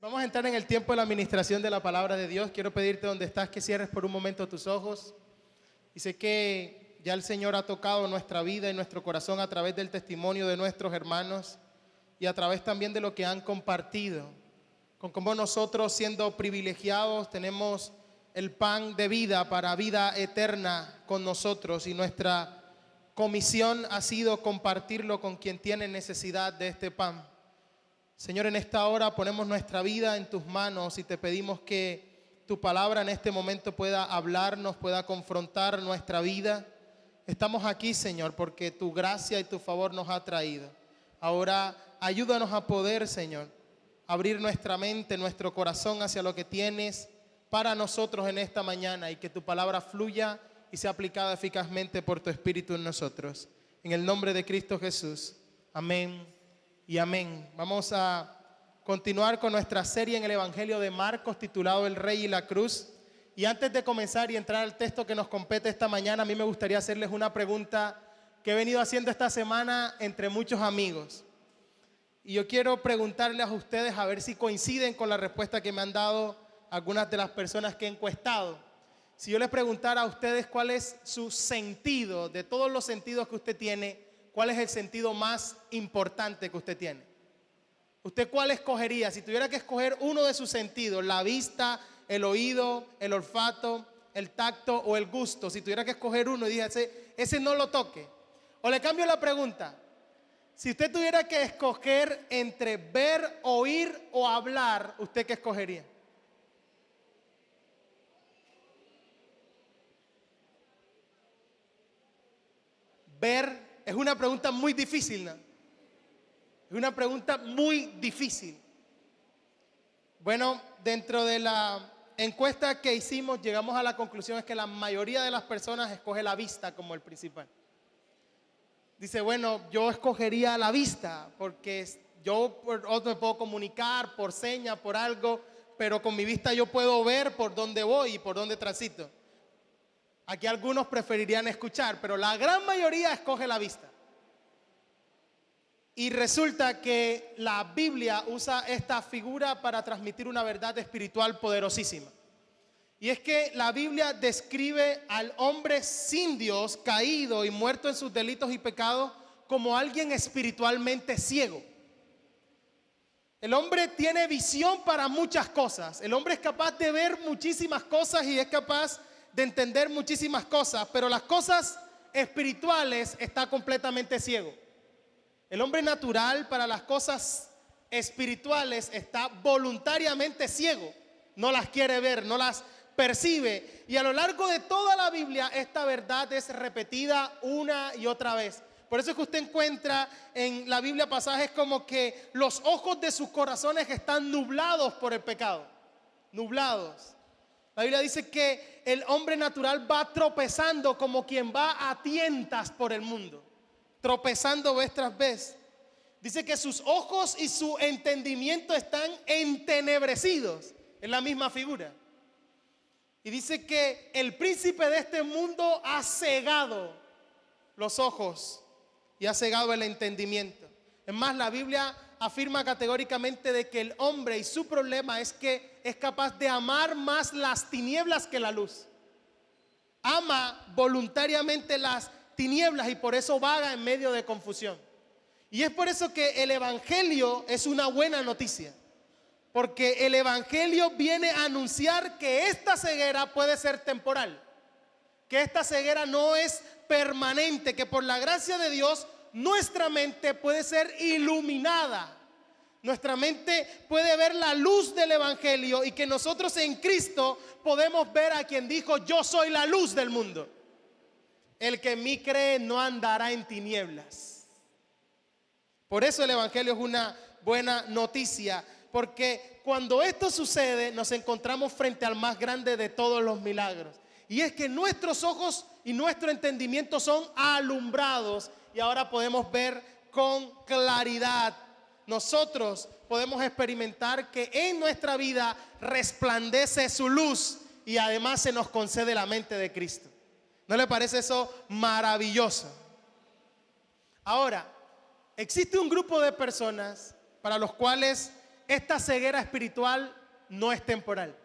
Vamos a entrar en el tiempo de la administración de la palabra de Dios. Quiero pedirte donde estás que cierres por un momento tus ojos. Y sé que ya el Señor ha tocado nuestra vida y nuestro corazón a través del testimonio de nuestros hermanos y a través también de lo que han compartido. Con cómo nosotros, siendo privilegiados, tenemos el pan de vida para vida eterna con nosotros, y nuestra comisión ha sido compartirlo con quien tiene necesidad de este pan. Señor, en esta hora ponemos nuestra vida en tus manos y te pedimos que tu palabra en este momento pueda hablarnos, pueda confrontar nuestra vida. Estamos aquí, Señor, porque tu gracia y tu favor nos ha traído. Ahora ayúdanos a poder, Señor, abrir nuestra mente, nuestro corazón hacia lo que tienes para nosotros en esta mañana, y que tu palabra fluya y sea aplicada eficazmente por tu Espíritu en nosotros. En el nombre de Cristo Jesús. Amén y amén. Vamos a continuar con nuestra serie en el Evangelio de Marcos titulado El Rey y la Cruz. Y antes de comenzar y entrar al texto que nos compete esta mañana, a mí me gustaría hacerles una pregunta que he venido haciendo esta semana entre muchos amigos. Y yo quiero preguntarles a ustedes a ver si coinciden con la respuesta que me han dado algunas de las personas que he encuestado. Si yo les preguntara a ustedes cuál es su sentido, de todos los sentidos que usted tiene, ¿cuál es el sentido más importante que usted tiene? ¿Usted cuál escogería? Si tuviera que escoger uno de sus sentidos, la vista, el oído, el olfato, el tacto o el gusto. Si tuviera que escoger uno y dije, ese no lo toque. O le cambio la pregunta. Si usted tuviera que escoger entre ver, oír o hablar, ¿usted qué escogería? Ver es una pregunta muy difícil, ¿no? Es una pregunta muy difícil. Bueno, dentro de la encuesta que hicimos, llegamos a la conclusión es que la mayoría de las personas escoge la vista como el principal. Dice, bueno, yo escogería la vista porque yo por otro me puedo comunicar por seña, por algo, pero con mi vista yo puedo ver por dónde voy y por dónde transito. Aquí algunos preferirían escuchar, pero la gran mayoría escoge la vista. Y resulta que la Biblia usa esta figura para transmitir una verdad espiritual poderosísima. Y es que la Biblia describe al hombre sin Dios, caído y muerto en sus delitos y pecados, como alguien espiritualmente ciego. El hombre tiene visión para muchas cosas. El hombre es capaz de ver muchísimas cosas y es capaz de entender muchísimas cosas, pero las cosas espirituales está completamente ciego. El hombre natural para las cosas espirituales está voluntariamente ciego. No las quiere ver, no las percibe. Y a lo largo de toda la Biblia esta verdad es repetida una y otra vez. Por eso es que usted encuentra en la Biblia pasajes como que los ojos de sus corazones están nublados por el pecado. Nublados. La Biblia dice que el hombre natural va tropezando como quien va a tientas por el mundo, tropezando vez tras vez. Dice que sus ojos y su entendimiento están entenebrecidos. Es la misma figura. Y dice que el príncipe de este mundo ha cegado los ojos y ha cegado el entendimiento. Es más, la Biblia afirma categóricamente de que el hombre y su problema es que es capaz de amar más las tinieblas que la luz. Ama voluntariamente las tinieblas y por eso vaga en medio de confusión. Y es por eso que el Evangelio es una buena noticia. Porque el Evangelio viene a anunciar que esta ceguera puede ser temporal. Que esta ceguera no es permanente, que por la gracia de Dios nuestra mente puede ser iluminada. Nuestra mente puede ver la luz del Evangelio y que nosotros en Cristo podemos ver a quien dijo, yo soy la luz del mundo. El que en mí cree no andará en tinieblas. Por eso el Evangelio es una buena noticia, porque cuando esto sucede nos encontramos frente al más grande de todos los milagros. Y es que nuestros ojos y nuestro entendimiento son alumbrados y ahora podemos ver con claridad. Nosotros podemos experimentar que en nuestra vida resplandece su luz y además se nos concede la mente de Cristo. ¿No le parece eso maravilloso? Ahora, existe un grupo de personas para los cuales esta ceguera espiritual no es temporal,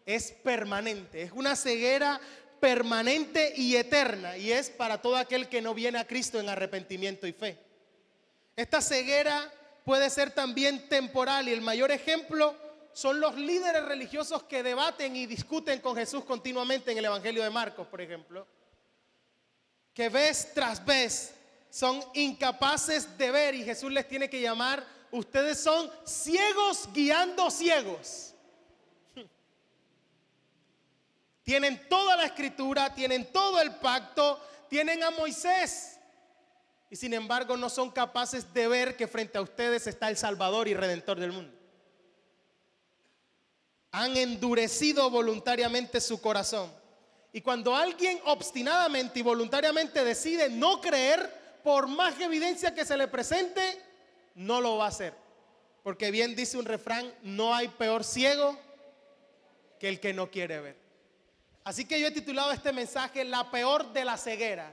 es permanente, es una ceguera permanente y eterna, y es para todo aquel que no viene a Cristo en arrepentimiento y fe. Esta ceguera puede ser también temporal, y el mayor ejemplo son los líderes religiosos que debaten y discuten con Jesús continuamente en el Evangelio de Marcos, por ejemplo, que vez tras vez son incapaces de ver, y Jesús les tiene que llamar: ustedes son ciegos guiando ciegos. Tienen toda la escritura, tienen todo el pacto, tienen a Moisés, y sin embargo no son capaces de ver que frente a ustedes está el Salvador y Redentor del mundo. Han endurecido voluntariamente su corazón. Y cuando alguien obstinadamente y voluntariamente decide no creer, por más evidencia que se le presente, no lo va a hacer. Porque bien dice un refrán: no hay peor ciego que el que no quiere ver. Así que yo he titulado este mensaje: la peor de las cegueras.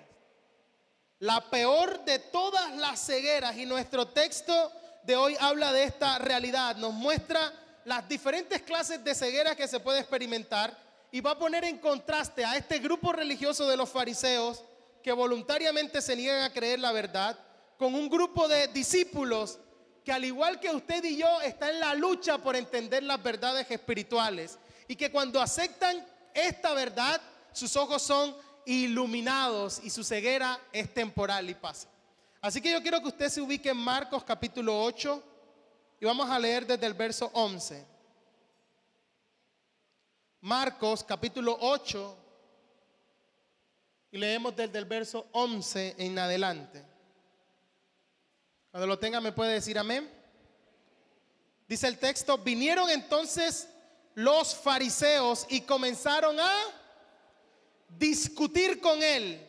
La peor de todas las cegueras. Y nuestro texto de hoy habla de esta realidad. Nos muestra las diferentes clases de ceguera que se puede experimentar, y va a poner en contraste a este grupo religioso de los fariseos que voluntariamente se niegan a creer la verdad, con un grupo de discípulos que, al igual que usted y yo, está en la lucha por entender las verdades espirituales, y que cuando aceptan esta verdad, sus ojos son iluminados y su ceguera es temporal y pasa. Así que yo quiero que usted se ubique en Marcos capítulo 8, y vamos a leer desde el verso 11. Marcos capítulo 8, y leemos desde el verso 11 en adelante. Cuando lo tenga me puede decir amén. Dice el texto: vinieron entonces los fariseos y comenzaron a discutir con él,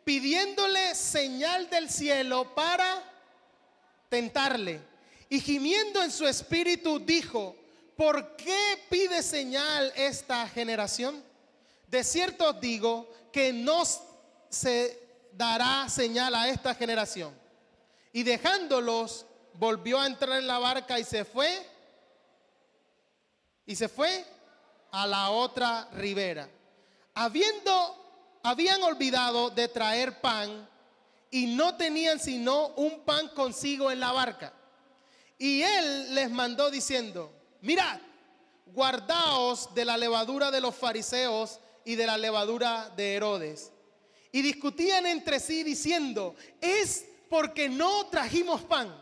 pidiéndole señal del cielo para tentarle. Y gimiendo en su espíritu dijo: ¿por qué pide señal esta generación? De cierto os digo que no se dará señal a esta generación. Y dejándolos, volvió a entrar en la barca y se fue a la otra ribera. Habían olvidado de traer pan, y no tenían sino un pan consigo en la barca. Y él les mandó diciendo: mirad, guardaos de la levadura de los fariseos y de la levadura de Herodes. Y discutían entre sí diciendo: es porque no trajimos pan.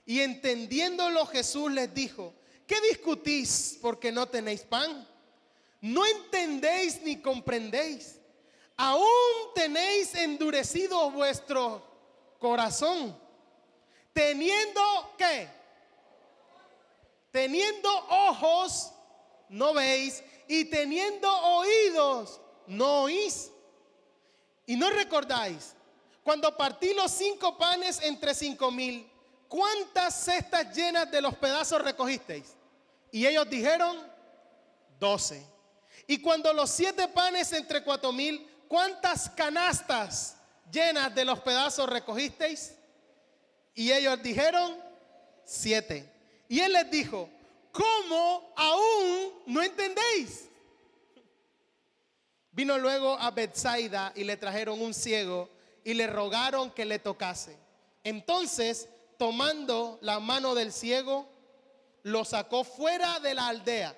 Y entendiéndolo, Jesús les dijo: ¿qué discutís porque no tenéis pan? ¿No entendéis ni comprendéis? ¿Aún tenéis endurecido vuestro corazón? Teniendo ¿qué? Teniendo ojos no veis, y teniendo oídos no oís. Y no recordáis cuando partí los 5 panes entre 5,000, ¿cuántas cestas llenas de los pedazos recogisteis? Y ellos dijeron: 12. Y cuando los 7 panes entre 4,000, ¿cuántas canastas llenas de los pedazos recogisteis? Y ellos dijeron: 7. Y él les dijo: ¿cómo aún no entendéis? Vino luego a Betsaida y le trajeron un ciego y le rogaron que le tocase. Entonces, tomando la mano del ciego, lo sacó fuera de la aldea,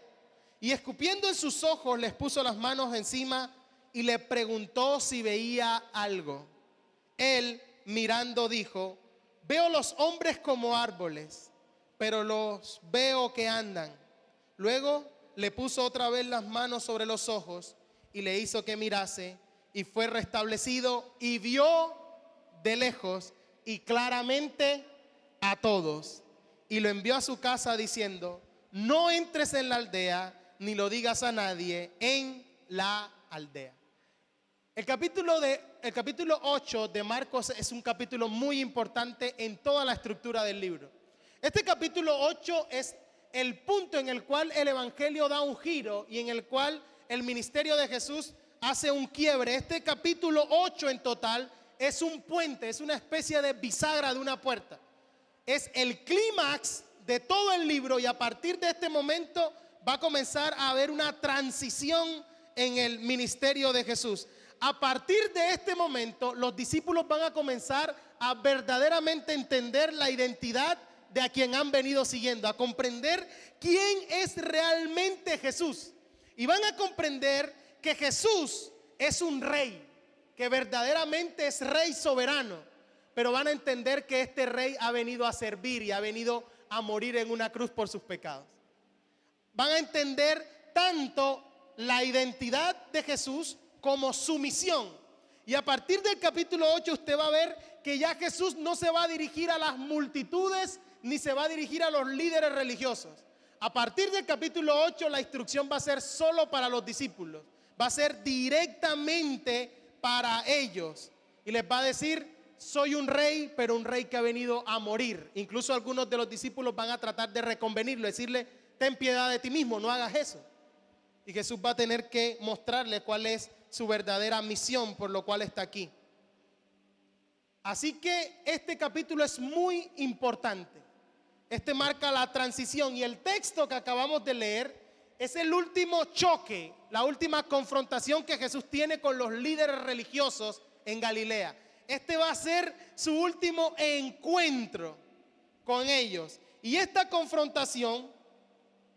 y escupiendo en sus ojos les puso las manos encima y le preguntó si veía algo. Él, mirando, dijo: veo los hombres como árboles, pero los veo que andan. Luego le puso otra vez las manos sobre los ojos y le hizo que mirase, y fue restablecido y vio de lejos y claramente a todos. Y lo envió a su casa diciendo: no entres en la aldea ni lo digas a nadie en la aldea. El capítulo 8 de Marcos es un capítulo muy importante en toda la estructura del libro. Este capítulo 8 es el punto en el cual el evangelio da un giro y en el cual el ministerio de Jesús hace un quiebre. Este capítulo 8 en total es un puente, es una especie de bisagra de una puerta. Es el clímax de todo el libro, y a partir de este momento va a comenzar a haber una transición en el ministerio de Jesús. A partir de este momento, los discípulos van a comenzar a verdaderamente entender la identidad de a quien han venido siguiendo, a comprender quién es realmente Jesús. Y van a comprender que Jesús es un rey, que verdaderamente es rey soberano, pero van a entender que este rey ha venido a servir y ha venido a morir en una cruz por sus pecados. Van a entender tanto la identidad de Jesús como su misión. Y a partir del capítulo 8 usted va a ver que ya Jesús no se va a dirigir a las multitudes ni se va a dirigir a los líderes religiosos. A partir del capítulo 8 la instrucción va a ser solo para los discípulos, va a ser directamente para ellos, y les va a decir: soy un rey, pero un rey que ha venido a morir. Incluso algunos de los discípulos van a tratar de reconvenirlo, decirle: ten piedad de ti mismo, no hagas eso. Y Jesús va a tener que mostrarle cuál es su verdadera misión por lo cual está aquí. Así que este capítulo es muy importante. Este marca la transición, y el texto que acabamos de leer es el último choque, la última confrontación que Jesús tiene con los líderes religiosos en Galilea. Este va a ser su último encuentro con ellos, y esta confrontación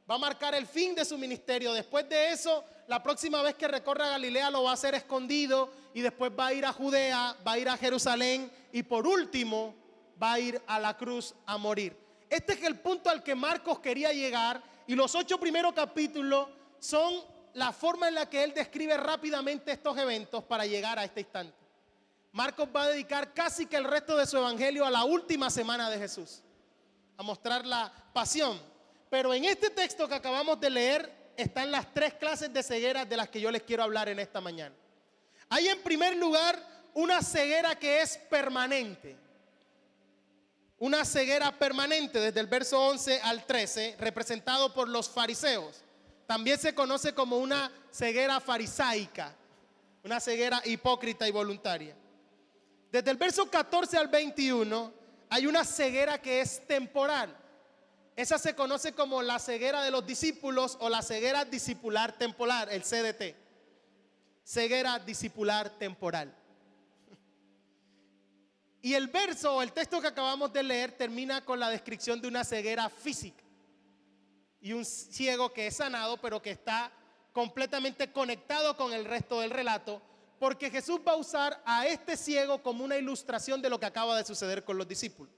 va a marcar el fin de su ministerio. Después de eso, la próxima vez que recorra Galilea lo va a hacer escondido, y después va a ir a Judea, va a ir a Jerusalén, y por último va a ir a la cruz a morir. Este es el punto al que Marcos quería llegar, y los 8 primeros capítulos son la forma en la que él describe rápidamente estos eventos para llegar a este instante. Marcos va a dedicar casi que el resto de su evangelio a la última semana de Jesús, a mostrar la pasión. Pero en este texto que acabamos de leer están las 3 clases de cegueras de las que yo les quiero hablar en esta mañana. Hay en primer lugar una ceguera que es permanente. Una ceguera permanente desde el verso 11 al 13, representado por los fariseos. También se conoce como una ceguera farisaica, una ceguera hipócrita y voluntaria. Desde el verso 14 al 21 hay una ceguera que es temporal. Esa se conoce como la ceguera de los discípulos o la ceguera discipular temporal, el CDT. Ceguera discipular temporal. Y el verso o el texto que acabamos de leer termina con la descripción de una ceguera física y un ciego que es sanado, pero que está completamente conectado con el resto del relato, porque Jesús va a usar a este ciego como una ilustración de lo que acaba de suceder con los discípulos.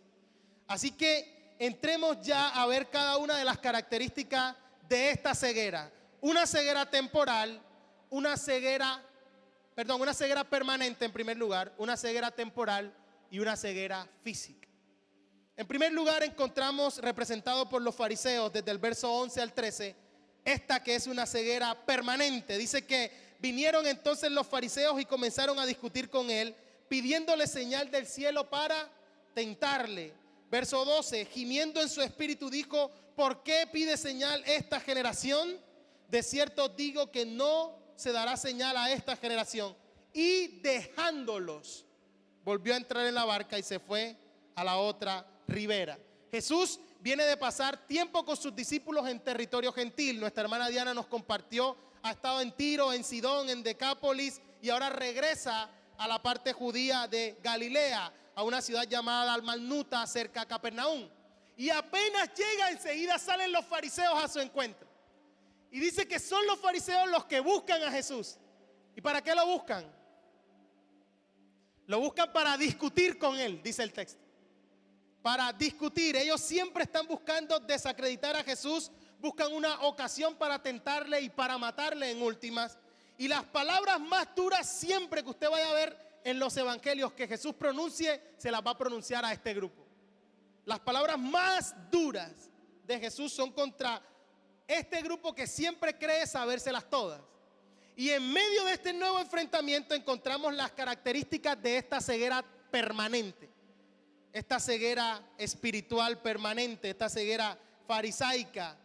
Así que entremos ya a ver cada una de las características de esta ceguera. Una ceguera temporal, una ceguera permanente en primer lugar, una ceguera temporal y una ceguera física. En primer lugar encontramos representado por los fariseos desde el verso 11 al 13, esta que es una ceguera permanente. Dice que vinieron entonces los fariseos y comenzaron a discutir con él, pidiéndole señal del cielo para tentarle. Verso 12, gimiendo en su espíritu dijo: ¿por qué pide señal esta generación? De cierto digo que no se dará señal a esta generación. Y dejándolos, volvió a entrar en la barca y se fue a la otra ribera. Jesús viene de pasar tiempo con sus discípulos en territorio gentil. Nuestra hermana Diana nos compartió, ha estado en Tiro, en Sidón, en Decápolis, y ahora regresa a la parte judía de Galilea, a una ciudad llamada Dalmanuta, cerca de Capernaum. Y apenas llega, enseguida salen los fariseos a su encuentro. Y dice que son los fariseos los que buscan a Jesús. ¿Y para qué lo buscan? Lo buscan para discutir con él, dice el texto. Para discutir. Ellos siempre están buscando desacreditar a Jesús, buscan una ocasión para tentarle y para matarle en últimas. Y las palabras más duras siempre que usted vaya a ver en los evangelios que Jesús pronuncie, se las va a pronunciar a este grupo. Las palabras más duras de Jesús son contra este grupo que siempre cree sabérselas todas. Y en medio de este nuevo enfrentamiento encontramos las características de esta ceguera permanente, esta ceguera espiritual permanente, esta ceguera farisaica.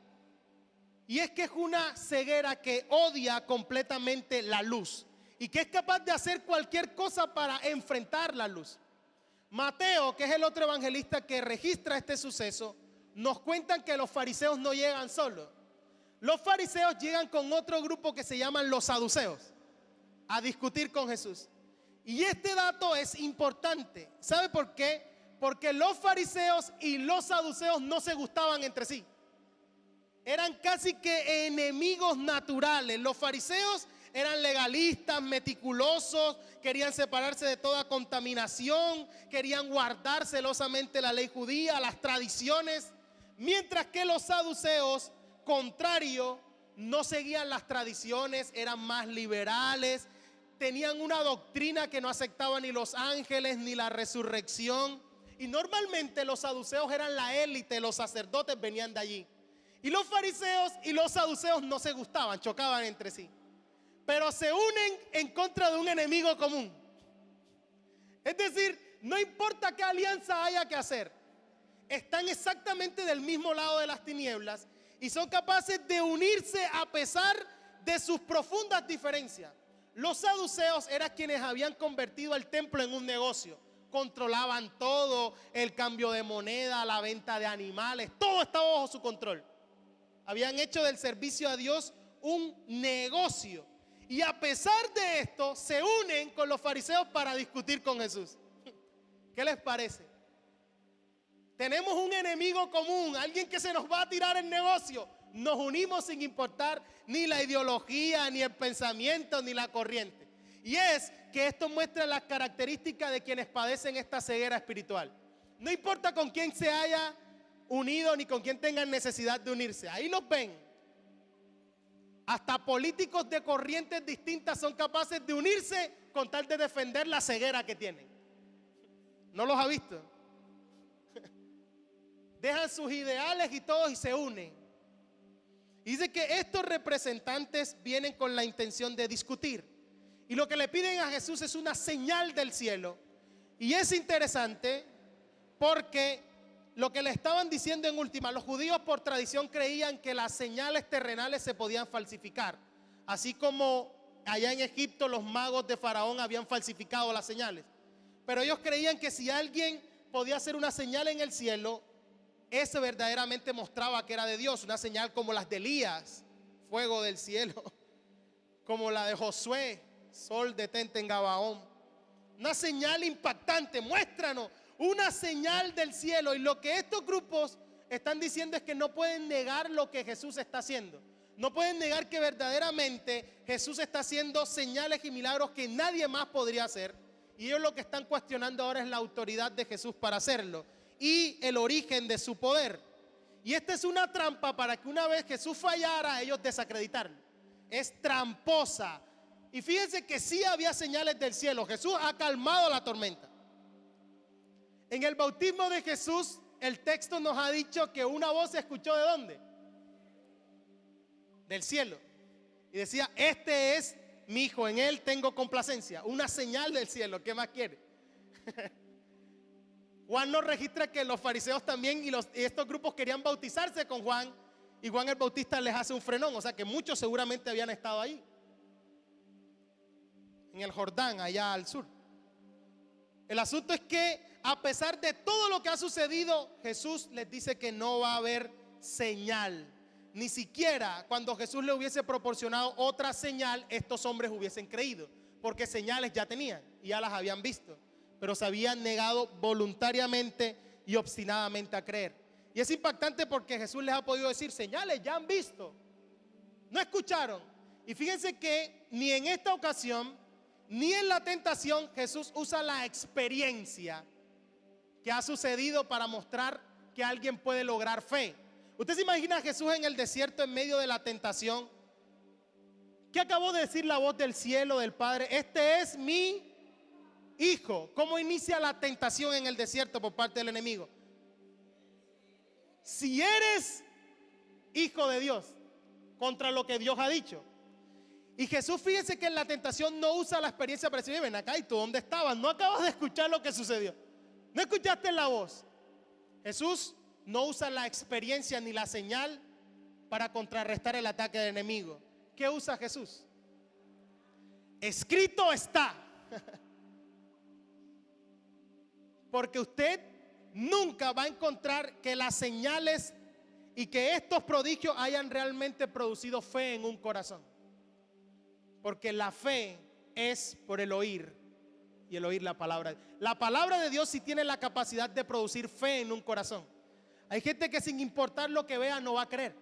Y es que es una ceguera que odia completamente la luz y que es capaz de hacer cualquier cosa para enfrentar la luz. Mateo, que es el otro evangelista que registra este suceso, nos cuentan que los fariseos no llegan solos. Los fariseos llegan con otro grupo que se llaman los saduceos a discutir con Jesús. Y este dato es importante. ¿Sabe por qué? Porque los fariseos y los saduceos no se gustaban entre sí. Eran casi que enemigos naturales. Los fariseos eran legalistas, meticulosos, querían separarse de toda contaminación, querían guardar celosamente la ley judía, las tradiciones, mientras que los saduceos, contrario, no seguían las tradiciones, eran más liberales, tenían una doctrina que no aceptaba ni los ángeles ni la resurrección. Y normalmente los saduceos eran la élite, los sacerdotes venían de allí. Y los fariseos y los saduceos no se gustaban, chocaban entre sí. Pero se unen en contra de un enemigo común. Es decir, no importa qué alianza haya que hacer, están exactamente del mismo lado de las tinieblas y son capaces de unirse a pesar de sus profundas diferencias. Los saduceos eran quienes habían convertido el templo en un negocio. Controlaban todo, el cambio de moneda, la venta de animales, todo estaba bajo su control. Habían hecho del servicio a Dios un negocio. Y a pesar de esto, se unen con los fariseos para discutir con Jesús. ¿Qué les parece? Tenemos un enemigo común, alguien que se nos va a tirar el negocio. Nos unimos sin importar ni la ideología, ni el pensamiento, ni la corriente. Y es que esto muestra las características de quienes padecen esta ceguera espiritual. No importa con quién se haya unido ni con quién tengan necesidad de unirse. Ahí los ven. Hasta políticos de corrientes distintas son capaces de unirse con tal de defender la ceguera que tienen. ¿No los ha visto? Dejan sus ideales y todos y se unen. Y dice que estos representantes vienen con la intención de discutir. Y lo que le piden a Jesús es una señal del cielo. Y es interesante porque lo que le estaban diciendo en última, los judíos por tradición creían que las señales terrenales se podían falsificar. Así como allá en Egipto los magos de Faraón habían falsificado las señales. Pero ellos creían que si alguien podía hacer una señal en el cielo, eso verdaderamente mostraba que era de Dios. Una señal como las de Elías, fuego del cielo, como la de Josué, sol detente en Gabaón. Una señal impactante, muéstranos una señal del cielo. Y lo que estos grupos están diciendo es que no pueden negar lo que Jesús está haciendo. No pueden negar que verdaderamente Jesús está haciendo señales y milagros que nadie más podría hacer. Y ellos lo que están cuestionando ahora es la autoridad de Jesús para hacerlo y el origen de su poder. Y esta es una trampa para que una vez Jesús fallara, ellos desacreditarlo. Es tramposa. Y fíjense que sí había señales del cielo. Jesús ha calmado la tormenta. En el bautismo de Jesús, el texto nos ha dicho que una voz se escuchó ¿de dónde? Del cielo. Y decía, este es mi hijo, en él tengo complacencia. Una señal del cielo, ¿qué más quiere? Juan nos registra que los fariseos también y estos grupos querían bautizarse con Juan. Y Juan el Bautista les hace un frenón. O sea que muchos seguramente habían estado ahí. En el Jordán, allá al sur. El asunto es que a pesar de todo lo que ha sucedido, Jesús les dice que no va a haber señal. Ni siquiera cuando Jesús le hubiese proporcionado otra señal, estos hombres hubiesen creído, porque señales ya tenían y ya las habían visto, pero se habían negado voluntariamente y obstinadamente a creer. Y es impactante porque Jesús les ha podido decir, señales ya han visto, no escucharon. Y fíjense que ni en esta ocasión, ni en la tentación, Jesús usa la experiencia que ha sucedido para mostrar que alguien puede lograr fe. ¿Usted se imagina a Jesús en el desierto en medio de la tentación? ¿Qué acabó de decir la voz del cielo del Padre? Este es mi hijo. ¿Cómo inicia la tentación en el desierto por parte del enemigo? Si eres hijo de Dios, contra lo que Dios ha dicho. Y Jesús, fíjense que en la tentación no usa la experiencia para decir, ven acá, ¿y tú dónde estabas? No acabas de escuchar lo que sucedió. No escuchaste la voz. Jesús no usa la experiencia ni la señal para contrarrestar el ataque del enemigo. ¿Qué usa Jesús? Escrito está. Porque usted nunca va a encontrar que las señales y que estos prodigios hayan realmente producido fe en un corazón. Porque la fe es por el oír, y el oír la palabra. La palabra de Dios sí tiene la capacidad de producir fe en un corazón. Hay gente que sin importar lo que vea no va a creer.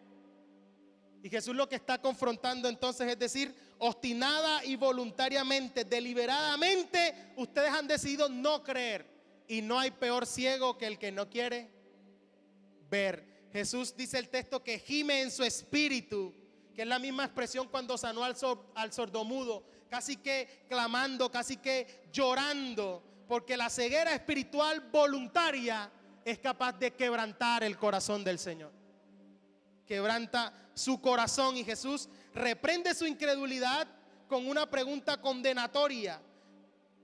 Y Jesús lo que está confrontando entonces es decir, obstinada y voluntariamente, deliberadamente, ustedes han decidido no creer. Y no hay peor ciego que el que no quiere ver. Jesús dice el texto que gime en su espíritu, que es la misma expresión cuando sanó al sordomudo, casi que clamando, casi que llorando, porque la ceguera espiritual voluntaria es capaz de quebrantar el corazón del Señor. Quebranta su corazón, y Jesús reprende su incredulidad con una pregunta condenatoria.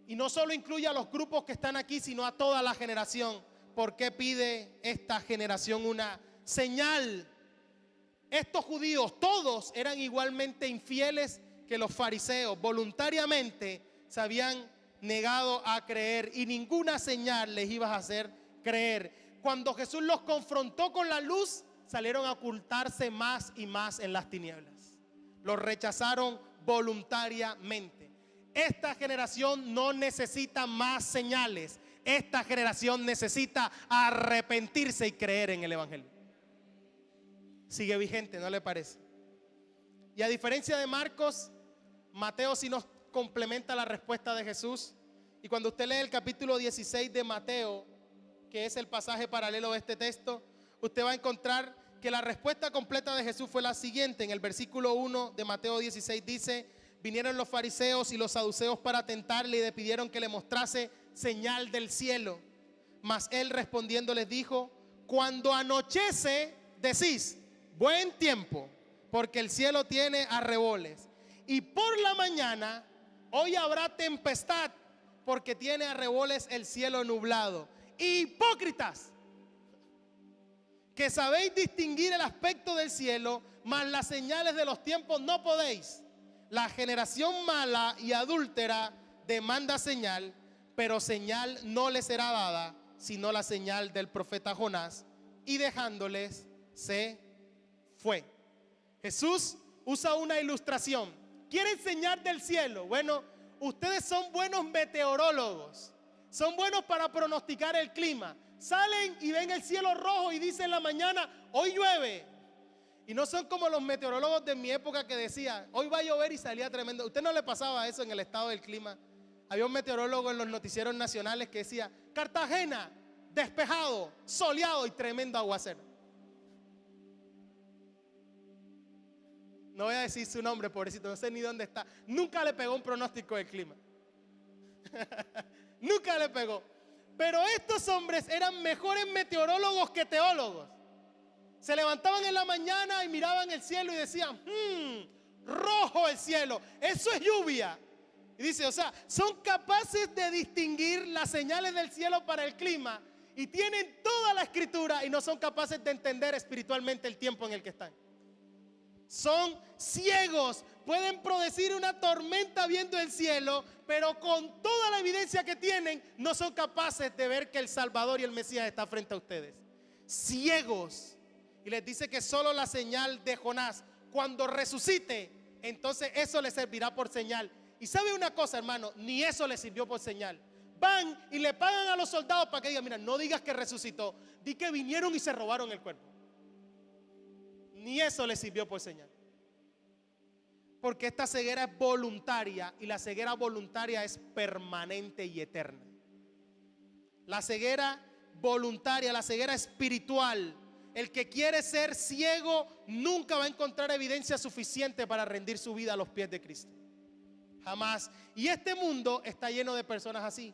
Y no solo incluye a los grupos que están aquí, sino a toda la generación. ¿Por qué pide esta generación una señal? Estos judíos, todos eran igualmente infieles que los fariseos. Voluntariamente se habían negado a creer y ninguna señal les iba a hacer creer. Cuando Jesús los confrontó con la luz, salieron a ocultarse más y más en las tinieblas. Los rechazaron voluntariamente. Esta generación no necesita más señales. Esta generación necesita arrepentirse y creer en el Evangelio. Sigue vigente, ¿no le parece? Y a diferencia de Marcos, Mateo sí nos complementa la respuesta de Jesús. Y cuando usted lee el capítulo 16 de Mateo, que es el pasaje paralelo de este texto, usted va a encontrar que la respuesta completa de Jesús fue la siguiente. En el versículo 1 de Mateo 16 dice: vinieron los fariseos y los saduceos para tentarle y le pidieron que le mostrase señal del cielo. Mas él respondiendo les dijo: cuando anochece decís, buen tiempo, porque el cielo tiene arreboles. Y por la mañana, hoy habrá tempestad, porque tiene arreboles el cielo nublado. Hipócritas, que sabéis distinguir el aspecto del cielo, mas las señales de los tiempos no podéis. La generación mala y adúltera demanda señal, pero señal no le será dada, sino la señal del profeta Jonás. Y dejándoles, se fue. Jesús usa una ilustración. ¿Quiere enseñar del cielo? Bueno, ustedes son buenos meteorólogos. Son buenos para pronosticar el clima. Salen y ven el cielo rojo y dicen en la mañana, hoy llueve. Y no son como los meteorólogos de mi época que decían, hoy va a llover, y salía tremendo. ¿A usted no le pasaba eso en el estado del clima? Había un meteorólogo en los noticieros nacionales que decía, Cartagena, despejado, soleado y tremendo aguacero. No voy a decir su nombre, pobrecito, no sé ni dónde está. Nunca le pegó un pronóstico del clima. Nunca le pegó. Pero estos hombres eran mejores meteorólogos que teólogos. Se levantaban en la mañana y miraban el cielo y decían, rojo el cielo, eso es lluvia. Y dice, o sea, son capaces de distinguir las señales del cielo para el clima y tienen toda la escritura y no son capaces de entender espiritualmente el tiempo en el que están. Son ciegos, pueden predecir una tormenta viendo el cielo, pero con toda la evidencia que tienen, no son capaces de ver que el Salvador y el Mesías está frente a ustedes. Ciegos. Y les dice que solo la señal de Jonás, cuando resucite, entonces eso les servirá por señal. Y sabe una cosa, hermano, ni eso les sirvió por señal. Van y le pagan a los soldados para que digan, mira, no digas que resucitó, di que vinieron y se robaron el cuerpo. Ni eso les sirvió por señal. Porque esta ceguera es voluntaria, y la ceguera voluntaria es permanente y eterna. La ceguera voluntaria, la ceguera espiritual, el que quiere ser ciego nunca va a encontrar evidencia suficiente para rendir su vida a los pies de Cristo. Jamás. Y este mundo está lleno de personas así,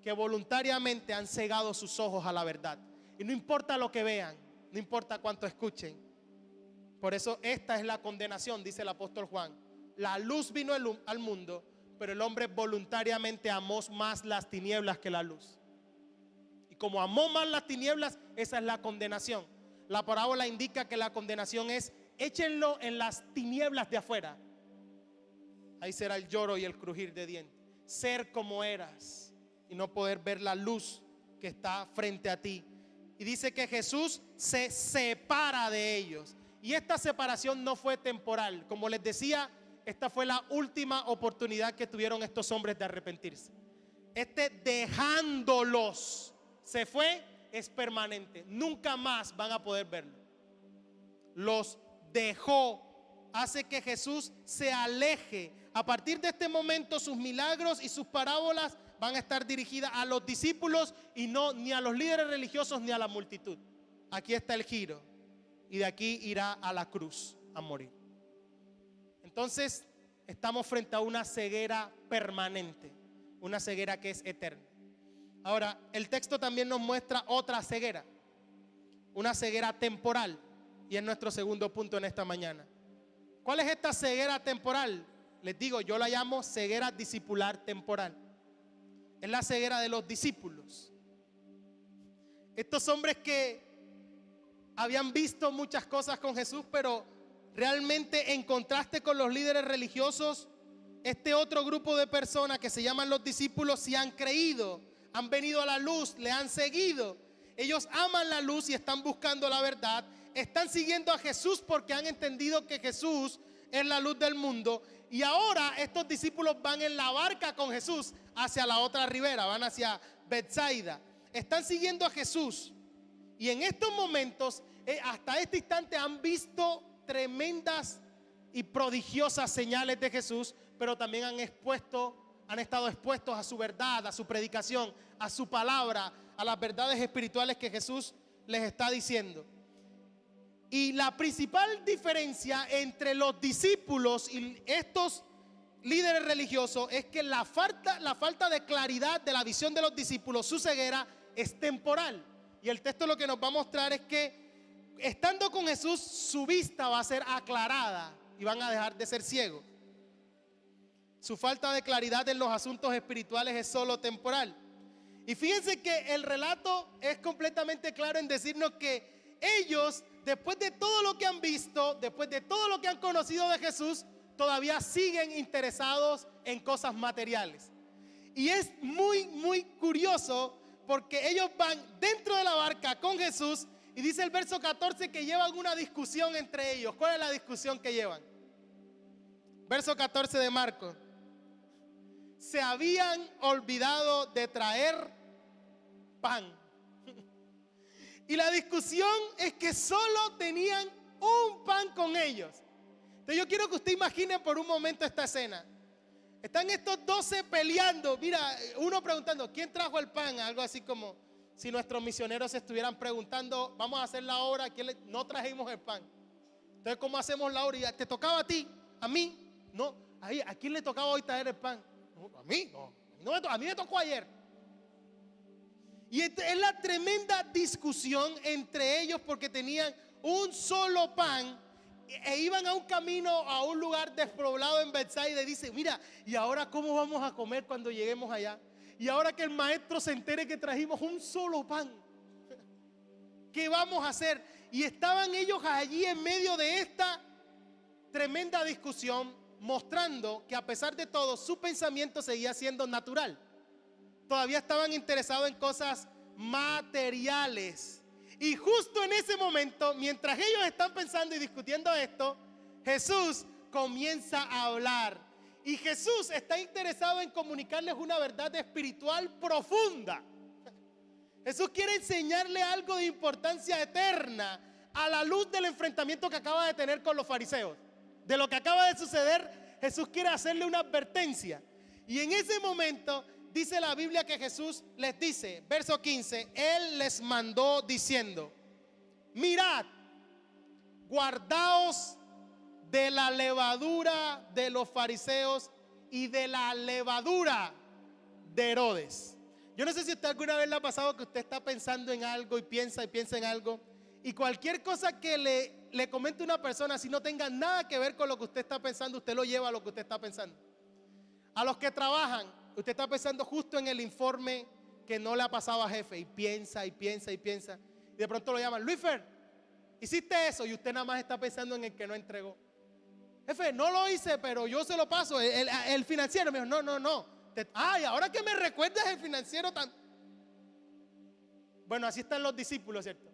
que voluntariamente han cegado sus ojos a la verdad. Y no importa lo que vean, no importa cuánto escuchen. Por eso esta es la condenación, dice el apóstol Juan. La luz vino al mundo, pero el hombre voluntariamente amó más las tinieblas que la luz. Y como amó más las tinieblas, esa es la condenación. La parábola indica que la condenación es, échenlo en las tinieblas de afuera. Ahí será el lloro y el crujir de dientes. Ser como eras y no poder ver la luz que está frente a ti. y dice que Jesús se separa de ellos. Y esta separación no fue temporal. Como les decía, esta fue la última oportunidad que tuvieron estos hombres de arrepentirse. Dejándolos se fue, es permanente. Nunca más van a poder verlo. Los dejó, hace que Jesús se aleje. A partir de este momento, sus milagros y sus parábolas van a estar dirigidas a los discípulos y no ni a los líderes religiosos ni a la multitud. Aquí está el giro, y de aquí irá a la cruz a morir. Entonces, estamos frente a una ceguera permanente, una ceguera que es eterna. Ahora, el texto también nos muestra otra ceguera, una ceguera temporal, y es nuestro segundo punto en esta mañana. ¿Cuál es esta ceguera temporal? Les digo, yo la llamo ceguera discipular temporal. Es la ceguera de los discípulos. Estos hombres que habían visto muchas cosas con Jesús, pero realmente en contraste con los líderes religiosos, este otro grupo de personas que se llaman los discípulos sí han creído, han venido a la luz, le han seguido. Ellos aman la luz y están buscando la verdad. Están siguiendo a Jesús porque han entendido que Jesús es la luz del mundo. Y ahora estos discípulos van en la barca con Jesús hacia la otra ribera, van hacia Betsaida. Están siguiendo a Jesús. Y en estos momentos, hasta este instante, han visto tremendas y prodigiosas señales de Jesús, pero también han estado expuestos a su verdad, a su predicación, a su palabra, a las verdades espirituales que Jesús les está diciendo. Y la principal diferencia entre los discípulos y estos líderes religiosos es que la falta de claridad de la visión de los discípulos, su ceguera, es temporal. Y el texto lo que nos va a mostrar es que estando con Jesús, su vista va a ser aclarada y van a dejar de ser ciegos. Su falta de claridad en los asuntos espirituales es solo temporal. Y fíjense que el relato es completamente claro en decirnos que ellos, después de todo lo que han visto, después de todo lo que han conocido de Jesús, todavía siguen interesados en cosas materiales. Y es muy, muy curioso porque ellos van dentro de la barca con Jesús y dice el verso 14 que llevan una discusión entre ellos. ¿Cuál es la discusión que llevan? Verso 14 de Marcos. Se habían olvidado de traer pan. Y la discusión es que solo tenían un pan con ellos. Entonces yo quiero que usted imagine por un momento esta escena. Están estos 12 peleando. Mira, uno preguntando, ¿quién trajo el pan? Algo así como si nuestros misioneros estuvieran preguntando, vamos a hacer la obra, no trajimos el pan. Entonces, ¿cómo hacemos la obra? Y ¿te tocaba a ti? ¿A mí? No. ¿A quién le tocaba hoy traer el pan? No, a mí, no. A mí me tocó ayer. Y es la tremenda discusión entre ellos porque tenían un solo pan e iban a un camino a un lugar despoblado en Betsaida y dice, mira, ¿y ahora cómo vamos a comer cuando lleguemos allá? Y ahora que el maestro se entere que trajimos un solo pan, ¿qué vamos a hacer? Y estaban ellos allí en medio de esta tremenda discusión, mostrando que a pesar de todo su pensamiento seguía siendo natural. Todavía estaban interesados en cosas materiales. Y justo en ese momento, mientras ellos están pensando y discutiendo esto, Jesús comienza a hablar. Y Jesús está interesado en comunicarles una verdad espiritual profunda. Jesús quiere enseñarle algo de importancia eterna a la luz del enfrentamiento que acaba de tener con los fariseos. De lo que acaba de suceder, Jesús quiere hacerle una advertencia. Y en ese momento dice la Biblia que Jesús les dice, verso 15, Él les mandó diciendo, mirad, guardaos de la levadura de los fariseos y de la levadura de Herodes. Yo no sé si usted alguna vez le ha pasado que usted está pensando en algo y piensa en algo, y cualquier cosa que le comente una persona, si no tenga nada que ver con lo que usted está pensando, usted lo lleva a lo que usted está pensando. A los que trabajan, usted está pensando justo en el informe que no le ha pasado a jefe y piensa. Y de pronto lo llaman, Luisfer, hiciste eso, y usted nada más está pensando en el que no entregó. Jefe, no lo hice, pero yo se lo paso. El financiero me dijo, no. Ay, ahora que me recuerdas el financiero tan... Bueno, así están los discípulos, ¿cierto?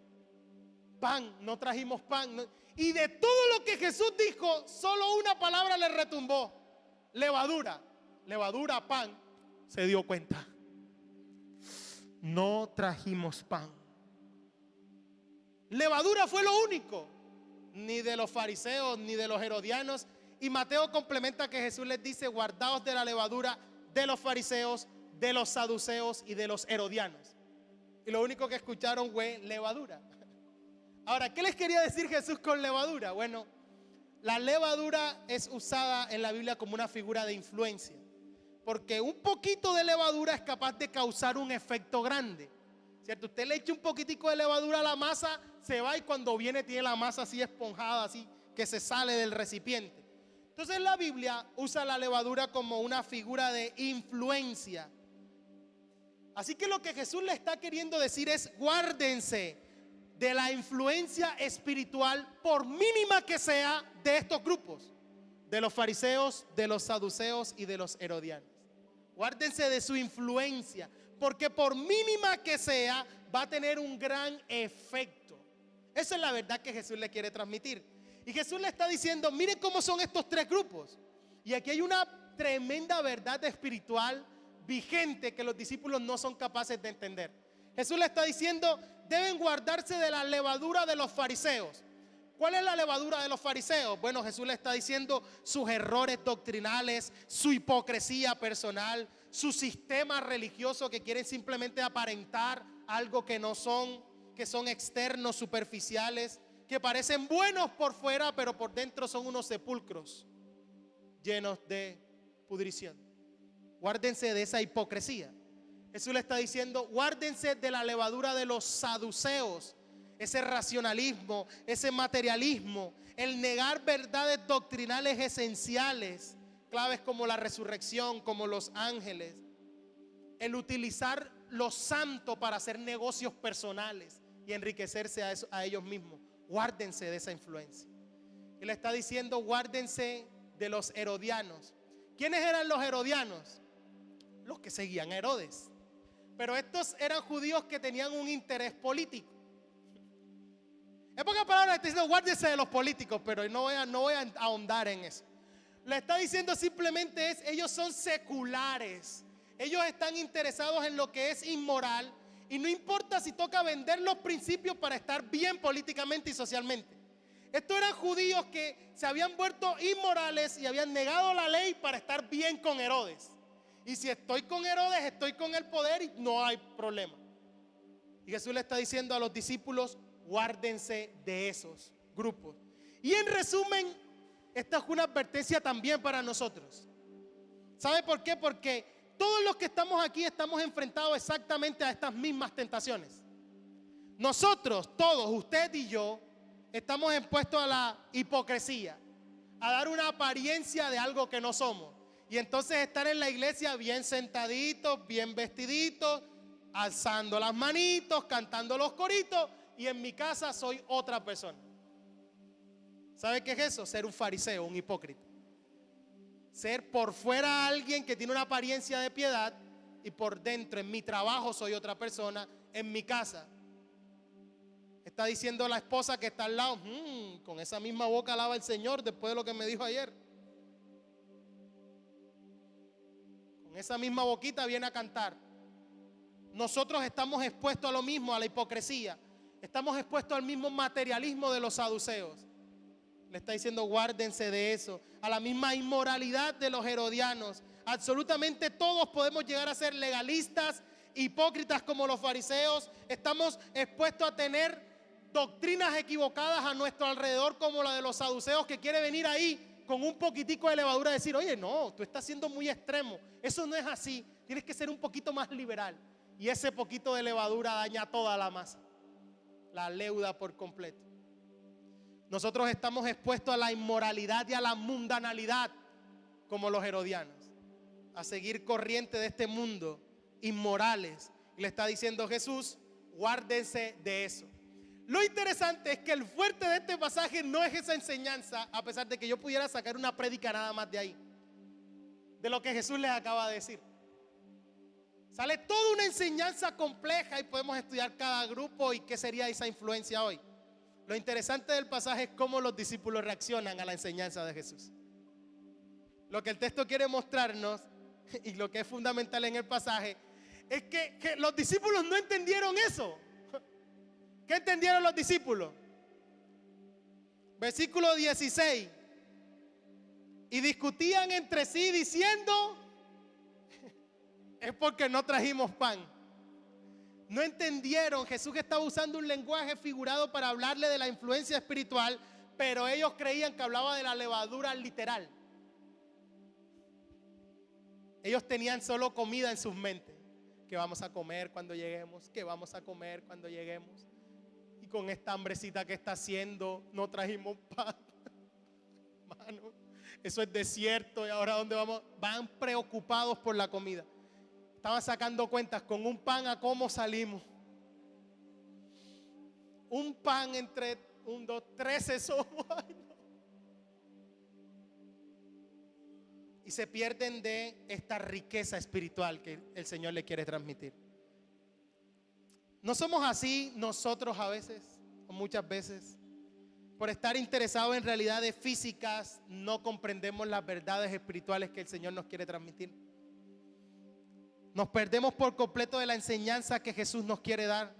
Pan, no trajimos pan. Y de todo lo que Jesús dijo, solo una palabra le retumbó: levadura. Levadura, pan. Se dio cuenta: no trajimos pan. Levadura fue lo único. Ni de los fariseos ni de los herodianos. Y Mateo complementa que Jesús les dice: guardaos de la levadura de los fariseos, de los saduceos y de los herodianos. Y lo único que escucharon fue levadura. Ahora, ¿qué les quería decir Jesús con levadura? Bueno, la levadura es usada en la Biblia como una figura de influencia, porque un poquito de levadura es capaz de causar un efecto grande, ¿cierto? Usted le echa un poquitico de levadura a la masa, se va, y cuando viene tiene la masa así esponjada, así que se sale del recipiente. Entonces la Biblia usa la levadura como una figura de influencia. Así que lo que Jesús le está queriendo decir es: guárdense de la influencia espiritual, por mínima que sea, de estos grupos, de los fariseos, de los saduceos y de los herodianos. Guárdense de su influencia, porque por mínima que sea, va a tener un gran efecto. Esa es la verdad que Jesús le quiere transmitir. Y Jesús le está diciendo: miren cómo son estos tres grupos. Y aquí hay una tremenda verdad espiritual vigente que los discípulos no son capaces de entender. Jesús le está diciendo: deben guardarse de la levadura de los fariseos. ¿Cuál es la levadura de los fariseos? Bueno, Jesús le está diciendo sus errores doctrinales, su hipocresía personal, su sistema religioso que quieren simplemente aparentar algo que no son, que son externos, superficiales, que parecen buenos por fuera, pero por dentro son unos sepulcros llenos de pudrición. Guárdense de esa hipocresía. Jesús le está diciendo: guárdense de la levadura de los saduceos, ese racionalismo, ese materialismo, el negar verdades doctrinales esenciales, claves como la resurrección, como los ángeles, el utilizar lo santo para hacer negocios personales y enriquecerse a ellos mismos. Guárdense de esa influencia. Y le está diciendo: guárdense de los herodianos. ¿Quiénes eran los herodianos? Los que seguían a Herodes. Pero estos eran judíos que tenían un interés político. En pocas palabras, está diciendo: guárdense de los políticos, pero no voy a ahondar en eso. Le está diciendo simplemente ellos son seculares. Ellos están interesados en lo que es inmoral, y no importa si toca vender los principios para estar bien políticamente y socialmente. Estos eran judíos que se habían vuelto inmorales y habían negado la ley para estar bien con Herodes. Y si estoy con Herodes, estoy con el poder y no hay problema. Y Jesús le está diciendo a los discípulos: guárdense de esos grupos. Y en resumen, esta es una advertencia también para nosotros. ¿Sabe por qué? Porque todos los que estamos aquí estamos enfrentados exactamente a estas mismas tentaciones. Nosotros, todos, usted y yo, estamos expuestos a la hipocresía, a dar una apariencia de algo que no somos. Y entonces estar en la iglesia bien sentaditos, bien vestiditos, alzando las manitos, cantando los coritos, y en mi casa soy otra persona. ¿Sabe qué es eso? Ser un fariseo, un hipócrita. Ser por fuera alguien que tiene una apariencia de piedad, y por dentro, en mi trabajo, soy otra persona, en mi casa. Está diciendo la esposa que está al lado: con esa misma boca alaba al Señor después de lo que me dijo ayer. Con esa misma boquita viene a cantar. Nosotros estamos expuestos a lo mismo, a la hipocresía. Estamos expuestos al mismo materialismo de los saduceos. Le está diciendo: guárdense de eso. A la misma inmoralidad de los herodianos. Absolutamente todos podemos llegar a ser legalistas, hipócritas como los fariseos. Estamos expuestos a tener doctrinas equivocadas a nuestro alrededor, como la de los saduceos, que quiere venir ahí con un poquitico de levadura y decir: oye, no, tú estás siendo muy extremo. Eso no es así. Tienes que ser un poquito más liberal. Y ese poquito de levadura daña toda la masa, la leuda por completo. Nosotros estamos expuestos a la inmoralidad y a la mundanalidad como los herodianos, a seguir corriente de este mundo, inmorales. Y le está diciendo Jesús: guárdense de eso. Lo interesante es que el fuerte de este pasaje no es esa enseñanza, a pesar de que yo pudiera sacar una prédica nada más de ahí, de lo que Jesús les acaba de decir. Sale toda una enseñanza compleja y podemos estudiar cada grupo y qué sería esa influencia hoy. Lo interesante del pasaje es cómo los discípulos reaccionan a la enseñanza de Jesús. Lo que el texto quiere mostrarnos y lo que es fundamental en el pasaje es que los discípulos no entendieron eso. ¿Qué entendieron los discípulos? Versículo 16. Y discutían entre sí diciendo, es porque no trajimos pan. No entendieron, Jesús estaba usando un lenguaje figurado para hablarle de la influencia espiritual, pero ellos creían que hablaba de la levadura literal. Ellos tenían solo comida en sus mentes. Que vamos a comer cuando lleguemos, que vamos a comer cuando lleguemos. Y con esta hambrecita que está haciendo, no trajimos pan. Mano, eso es desierto y ahora ¿dónde vamos? Van preocupados por la comida. Estaban sacando cuentas con un pan a cómo salimos. Un pan entre 1, 2, 13 somos. Ay, no. Y se pierden de esta riqueza espiritual que el Señor le quiere transmitir. No somos así nosotros a veces, o muchas veces. Por estar interesados en realidades físicas, no comprendemos las verdades espirituales que el Señor nos quiere transmitir. Nos perdemos por completo de la enseñanza que Jesús nos quiere dar.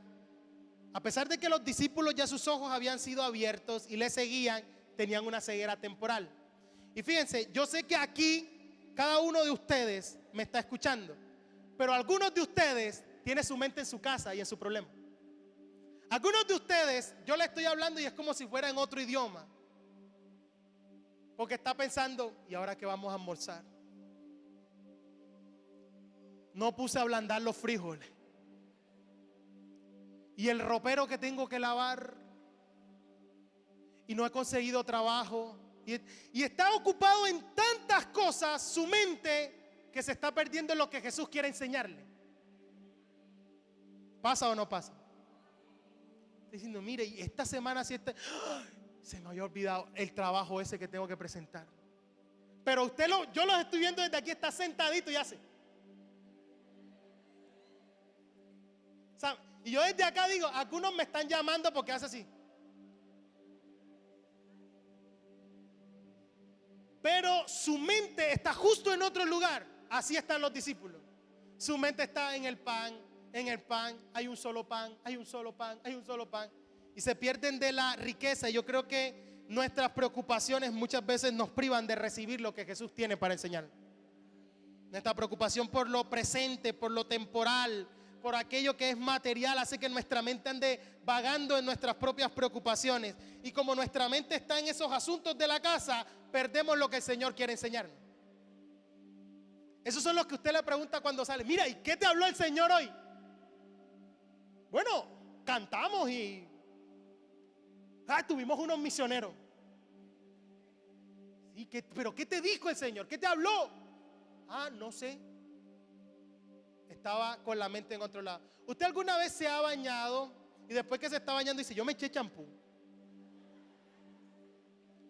A pesar de que los discípulos ya sus ojos habían sido abiertos y le seguían, tenían una ceguera temporal. Y fíjense, yo sé que aquí cada uno de ustedes me está escuchando, pero algunos de ustedes tienen su mente en su casa y en su problema. Algunos de ustedes, yo le estoy hablando y es como si fuera en otro idioma, porque está pensando, ¿y ahora qué vamos a almorzar? No puse a ablandar los frijoles. Y el ropero que tengo que lavar. Y no he conseguido trabajo. Y está ocupado en tantas cosas su mente que se está perdiendo en lo que Jesús quiere enseñarle. ¿Pasa o no pasa? Está diciendo, mire, y esta semana sí se me había olvidado el trabajo ese que tengo que presentar. Pero yo los estoy viendo desde aquí, está sentadito y hace. Y yo desde acá digo, algunos me están llamando porque hace así. Pero su mente está justo en otro lugar. Así están los discípulos. Su mente está en el pan, hay un solo pan, hay un solo pan, hay un solo pan. Y se pierden de la riqueza. Yo creo que nuestras preocupaciones muchas veces nos privan de recibir lo que Jesús tiene para enseñar. Nuestra preocupación por lo presente, por lo temporal, por aquello que es material, hace que nuestra mente ande vagando en nuestras propias preocupaciones. Y como nuestra mente está en esos asuntos de la casa, perdemos lo que el Señor quiere enseñarnos. Esos son los que usted le pregunta cuando sale. Mira, ¿y qué te habló el Señor hoy? Bueno, cantamos y tuvimos unos misioneros. Sí, ¿pero qué te dijo el Señor? ¿Qué te habló? No sé. Estaba con la mente en otro lado. ¿Usted alguna vez se ha bañado y después que se está bañando dice, yo me eché champú?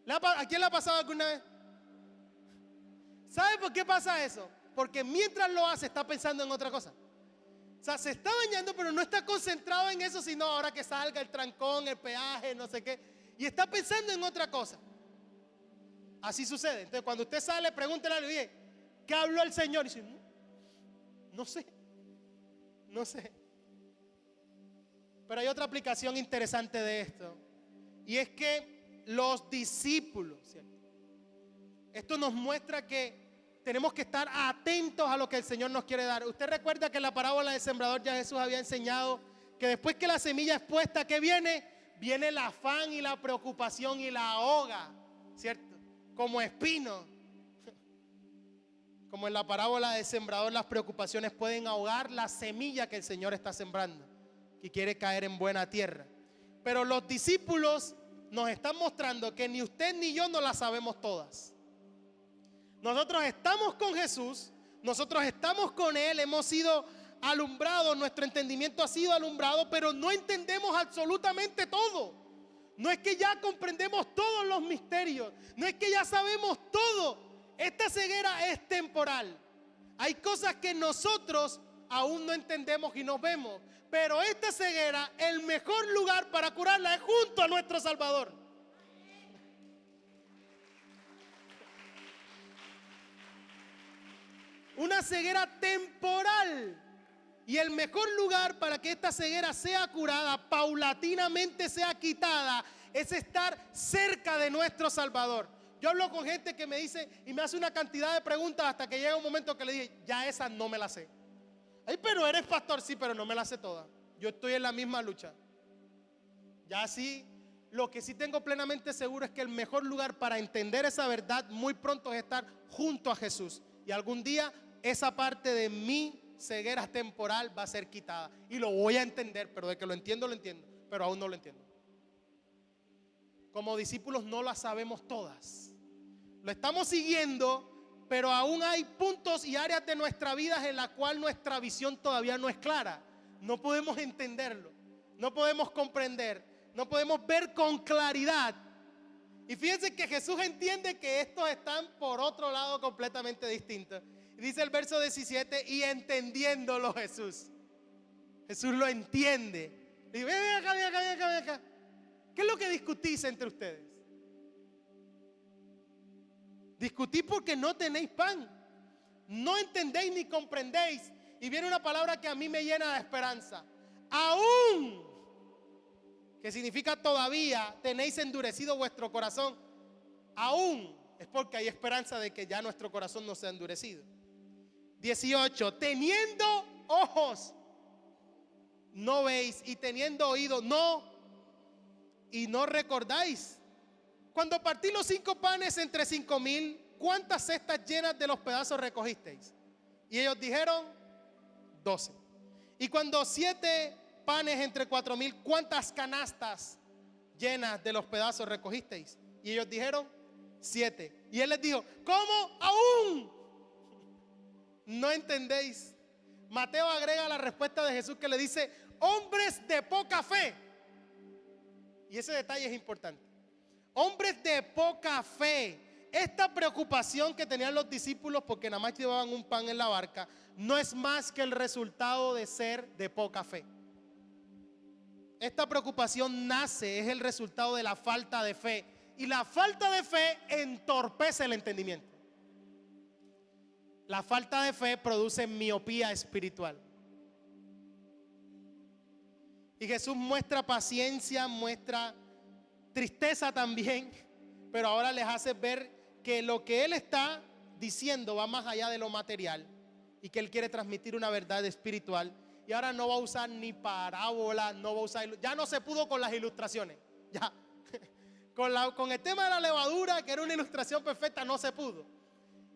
¿A quién le ha pasado alguna vez? ¿Sabe por qué pasa eso? Porque mientras lo hace está pensando en otra cosa. O sea, se está bañando pero no está concentrado en eso, sino ahora que salga el trancón, el peaje, no sé qué. Y está pensando en otra cosa. Así sucede. Entonces cuando usted sale, pregúntele a alguien, ¿qué habló el Señor? Y dice, no sé. Pero hay otra aplicación interesante de esto. Y es que los discípulos, ¿cierto? Esto nos muestra que tenemos que estar atentos a lo que el Señor nos quiere dar. Usted recuerda que en la parábola del sembrador ya Jesús había enseñado que después que la semilla es puesta, ¿qué viene? Viene el afán y la preocupación y la ahoga, ¿cierto? Como espino. Como en la parábola del sembrador, las preocupaciones pueden ahogar la semilla que el Señor está sembrando, que quiere caer en buena tierra. Pero los discípulos nos están mostrando que ni usted ni yo no las sabemos todas. Nosotros estamos con Jesús, nosotros estamos con Él, hemos sido alumbrados, nuestro entendimiento ha sido alumbrado, pero no entendemos absolutamente todo. No es que ya comprendemos todos los misterios, no es que ya sabemos todo. Esta ceguera es temporal. Hay cosas que nosotros aún no entendemos y nos vemos. Pero esta ceguera, el mejor lugar para curarla es junto a nuestro Salvador. Una ceguera temporal. Y el mejor lugar para que esta ceguera sea curada, paulatinamente sea quitada, es estar cerca de nuestro Salvador. Yo hablo con gente que me dice y me hace una cantidad de preguntas hasta que llega un momento que le dije, ya esa no me la sé. Ay, pero eres pastor, sí, pero no me la sé toda. Yo estoy en la misma lucha. Ya sí, lo que sí tengo plenamente seguro es que el mejor lugar para entender esa verdad muy pronto es estar junto a Jesús. Y algún día esa parte de mi ceguera temporal va a ser quitada. Y lo voy a entender, pero de que lo entiendo, pero aún no lo entiendo. Como discípulos no las sabemos todas. Lo estamos siguiendo, pero aún hay puntos y áreas de nuestra vida en la cual nuestra visión todavía no es clara. No podemos entenderlo, no podemos comprender, no podemos ver con claridad. Y fíjense que Jesús entiende que estos están por otro lado completamente distintos. Y dice el verso 17, y entendiéndolo Jesús lo entiende. Y dice, ven acá. ¿Qué es lo que discutís entre ustedes? Discutís porque no tenéis pan. No entendéis ni comprendéis. Y viene una palabra que a mí me llena de esperanza. Aún, que significa todavía, tenéis endurecido vuestro corazón. Aún es porque hay esperanza de que ya nuestro corazón no sea endurecido. 18, teniendo ojos, no veis, y teniendo oídos, y no recordáis. Cuando partí los 5 panes entre 5,000, ¿cuántas cestas llenas de los pedazos recogisteis? Y ellos dijeron 12. Y cuando 7 panes entre 4,000, ¿cuántas canastas llenas de los pedazos recogisteis? Y ellos dijeron 7. Y él les dijo, ¿cómo aún no entendéis? Mateo agrega la respuesta de Jesús que le dice, hombres de poca fe. Y ese detalle es importante. Hombres de poca fe. Esta preocupación que tenían los discípulos porque nada más llevaban un pan en la barca, no es más que el resultado de ser de poca fe. Esta preocupación nace, es el resultado de la falta de fe. Y la falta de fe entorpece el entendimiento. La falta de fe produce miopía espiritual. Y Jesús muestra paciencia, muestra tristeza también, pero ahora les hace ver que lo que Él está diciendo va más allá de lo material y que Él quiere transmitir una verdad espiritual. Y ahora no va a usar ni parábola, no va a usar, ya no se pudo con las ilustraciones, ya con el tema de la levadura, que era una ilustración perfecta, no se pudo.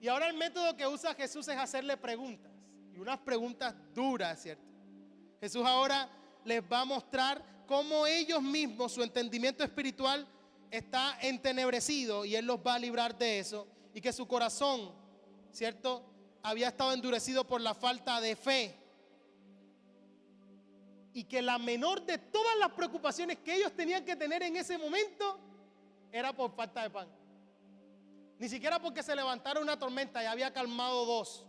Y ahora el método que usa Jesús es hacerle preguntas, y unas preguntas duras, ¿cierto? Jesús ahora les va a mostrar cómo ellos mismos, su entendimiento espiritual está entenebrecido, y Él los va a librar de eso, y que su corazón, ¿cierto?, había estado endurecido por la falta de fe, y que la menor de todas las preocupaciones que ellos tenían que tener en ese momento era por falta de pan. Ni siquiera porque se levantara una tormenta y había calmado 2.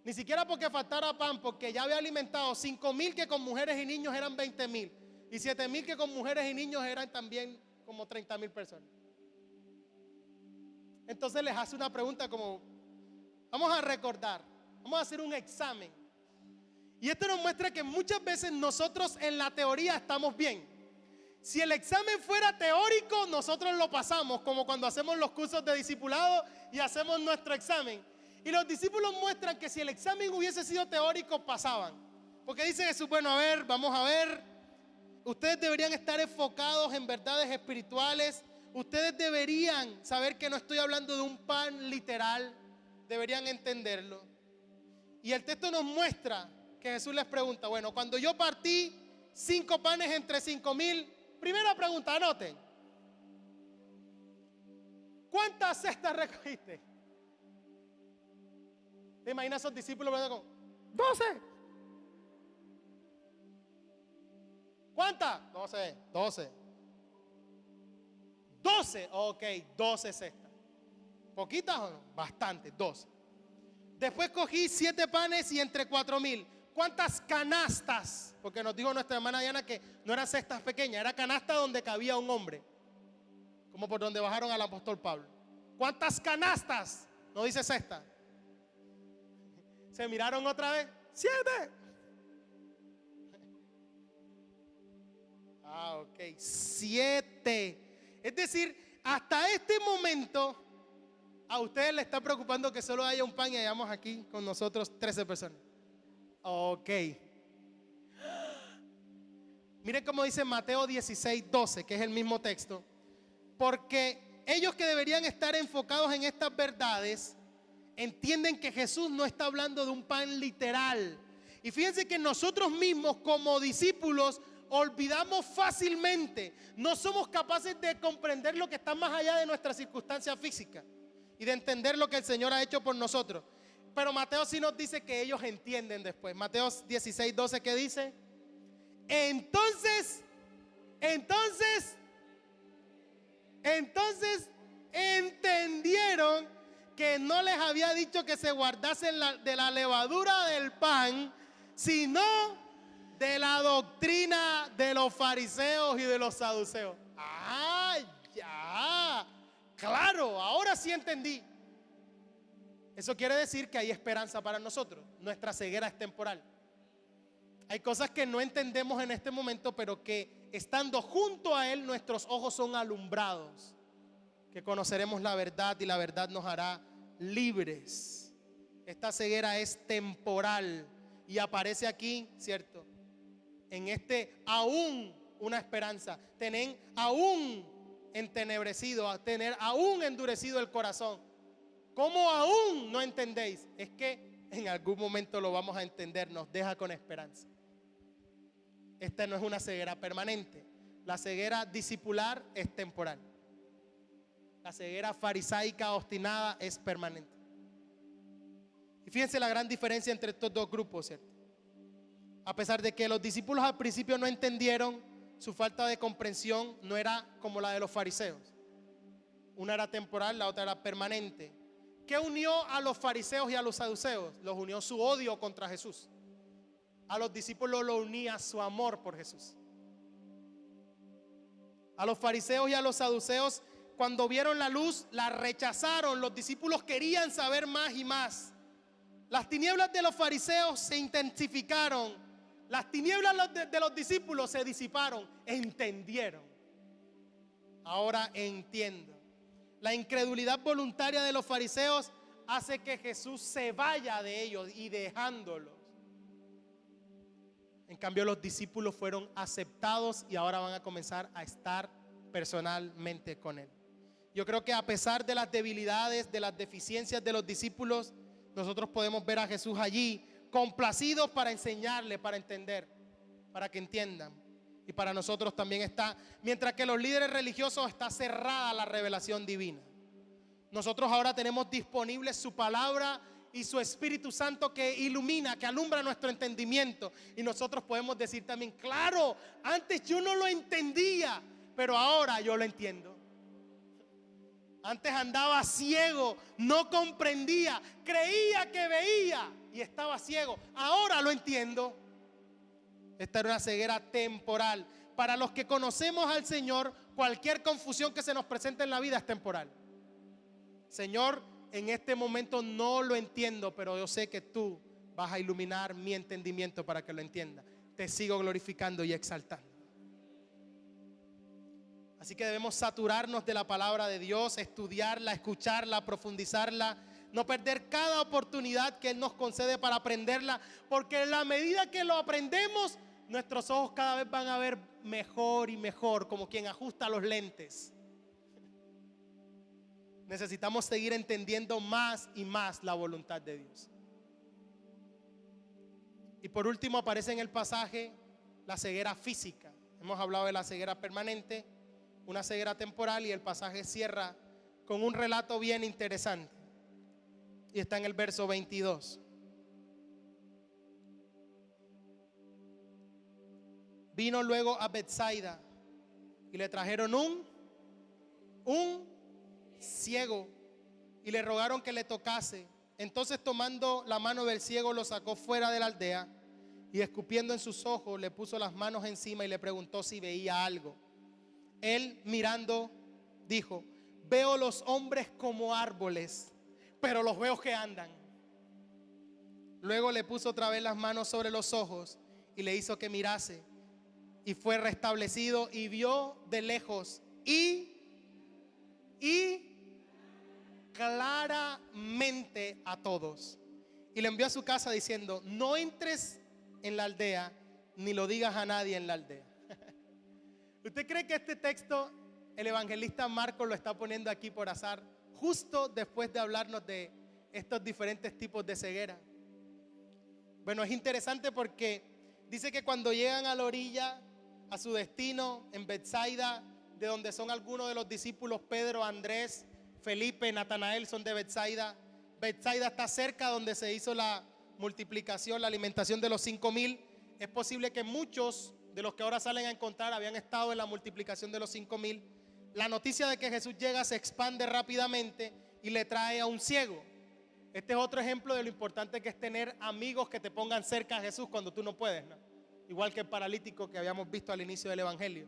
Ni siquiera porque faltara pan, porque ya había alimentado 5,000 que con mujeres y niños eran 20,000. Y 7,000 que con mujeres y niños eran también como 30,000 personas. Entonces les hace una pregunta como, vamos a recordar, vamos a hacer un examen. Y esto nos muestra que muchas veces nosotros en la teoría estamos bien. Si el examen fuera teórico, nosotros lo pasamos, como cuando hacemos los cursos de discipulado y hacemos nuestro examen. Y los discípulos muestran que si el examen hubiese sido teórico, pasaban. Porque dice Jesús, bueno, a ver, vamos a ver. Ustedes deberían estar enfocados en verdades espirituales. Ustedes deberían saber que no estoy hablando de un pan literal. Deberían entenderlo. Y el texto nos muestra que Jesús les pregunta, bueno, cuando yo partí 5 panes entre 5,000, primera pregunta, anoten. ¿Cuántas cestas recogiste? ¿Te imaginas esos discípulos con 12? ¿Cuántas? 12. 12, ok, 12 cestas. ¿Poquitas o no? Bastante, 12. Después cogí 7 panes y entre 4,000. ¿Cuántas canastas? Porque nos dijo nuestra hermana Diana que no eran cestas pequeñas, era canasta donde cabía un hombre. Como por donde bajaron al apóstol Pablo. ¿Cuántas canastas? No dice cesta. Se miraron otra vez. 7. Ok. 7. Es decir, hasta este momento a ustedes les está preocupando que solo haya un pan y hayamos aquí con nosotros 13 personas. Ok. Miren cómo dice Mateo 16:12, que es el mismo texto. Porque ellos que deberían estar enfocados en estas verdades entienden que Jesús no está hablando de un pan literal. Y fíjense que nosotros mismos como discípulos olvidamos fácilmente. No somos capaces de comprender lo que está más allá de nuestra circunstancia física y de entender lo que el Señor ha hecho por nosotros. Pero Mateo sí nos dice que ellos entienden después. Mateo 16:12, ¿qué dice? Entonces entendieron que no les había dicho que se guardasen de la levadura del pan, sino de la doctrina de los fariseos y de los saduceos. Ah, ya. Claro, ahora sí entendí. Eso quiere decir que hay esperanza para nosotros. Nuestra ceguera es temporal. Hay cosas que no entendemos en este momento, pero que estando junto a Él, nuestros ojos son alumbrados. Que conoceremos la verdad y la verdad nos hará libres. Esta ceguera es temporal y aparece aquí, ¿cierto? En este aún una esperanza. Tener aún entenebrecido, tener aún endurecido el corazón. ¿Cómo aún no entendéis? Es que en algún momento lo vamos a entender, nos deja con esperanza. Esta no es una ceguera permanente. La ceguera discipular es temporal. La ceguera farisaica obstinada es permanente. Y fíjense la gran diferencia entre estos dos grupos, ¿cierto? A pesar de que los discípulos al principio no entendieron, su falta de comprensión no era como la de los fariseos. Una era temporal, la otra era permanente. ¿Qué unió a los fariseos y a los saduceos? Los unió su odio contra Jesús. A los discípulos lo unía su amor por Jesús. A los fariseos y a los saduceos, cuando vieron la luz, la rechazaron. Los discípulos querían saber más y más. Las tinieblas de los fariseos se intensificaron. Las tinieblas de los discípulos se disiparon. Entendieron. Ahora entiendo. La incredulidad voluntaria de los fariseos hace que Jesús se vaya de ellos y dejándolos. En cambio, los discípulos fueron aceptados y ahora van a comenzar a estar personalmente con Él. Yo creo que a pesar de las debilidades, de las deficiencias de los discípulos, nosotros podemos ver a Jesús allí, complacidos para enseñarle, para entender, para que entiendan. Y para nosotros también está, mientras que los líderes religiosos está cerrada la revelación divina. Nosotros ahora tenemos disponible su palabra y su Espíritu Santo que ilumina, que alumbra nuestro entendimiento. Y nosotros podemos decir también, claro, antes yo no lo entendía, pero ahora yo lo entiendo. Antes andaba ciego, no comprendía, creía que veía y estaba ciego. Ahora lo entiendo. Esta era una ceguera temporal. Para los que conocemos al Señor, cualquier confusión que se nos presente en la vida es temporal. Señor, en este momento no lo entiendo, pero yo sé que tú vas a iluminar mi entendimiento para que lo entienda. Te sigo glorificando y exaltando. Así que debemos saturarnos de la palabra de Dios, estudiarla, escucharla, profundizarla, no perder cada oportunidad que Él nos concede para aprenderla, porque en la medida que lo aprendemos, nuestros ojos cada vez van a ver mejor y mejor, como quien ajusta los lentes. Necesitamos seguir entendiendo más y más la voluntad de Dios. Y por último aparece en el pasaje la ceguera física. Hemos hablado de la ceguera permanente, una ceguera temporal, y el pasaje cierra con un relato bien interesante. Y está en el verso 22. Vino luego a Betsaida y le trajeron un ciego y le rogaron que le tocase. Entonces, tomando la mano del ciego, lo sacó fuera de la aldea y escupiendo en sus ojos, le puso las manos encima y le preguntó si veía algo. Él, mirando, dijo: veo los hombres como árboles, pero los veo que andan. Luego le puso otra vez las manos sobre los ojos y le hizo que mirase, y fue restablecido y vio de lejos y claramente a todos. Y le envió a su casa diciendo: no entres en la aldea ni lo digas a nadie en la aldea. ¿Usted cree que este texto el evangelista Marcos lo está poniendo aquí por azar, justo después de hablarnos de estos diferentes tipos de ceguera? Bueno, es interesante porque dice que cuando llegan a la orilla, a su destino en Betsaida, de donde son algunos de los discípulos, Pedro, Andrés, Felipe, Natanael, son de Betsaida. Betsaida está cerca donde se hizo la multiplicación, la alimentación de los 5,000. Es posible que muchos de los que ahora salen a encontrar habían estado en la multiplicación de los 5,000. La noticia de que Jesús llega se expande rápidamente y le trae a un ciego. Este es otro ejemplo de lo importante que es tener amigos que te pongan cerca a Jesús cuando tú no puedes, ¿no? Igual que el paralítico que habíamos visto al inicio del evangelio.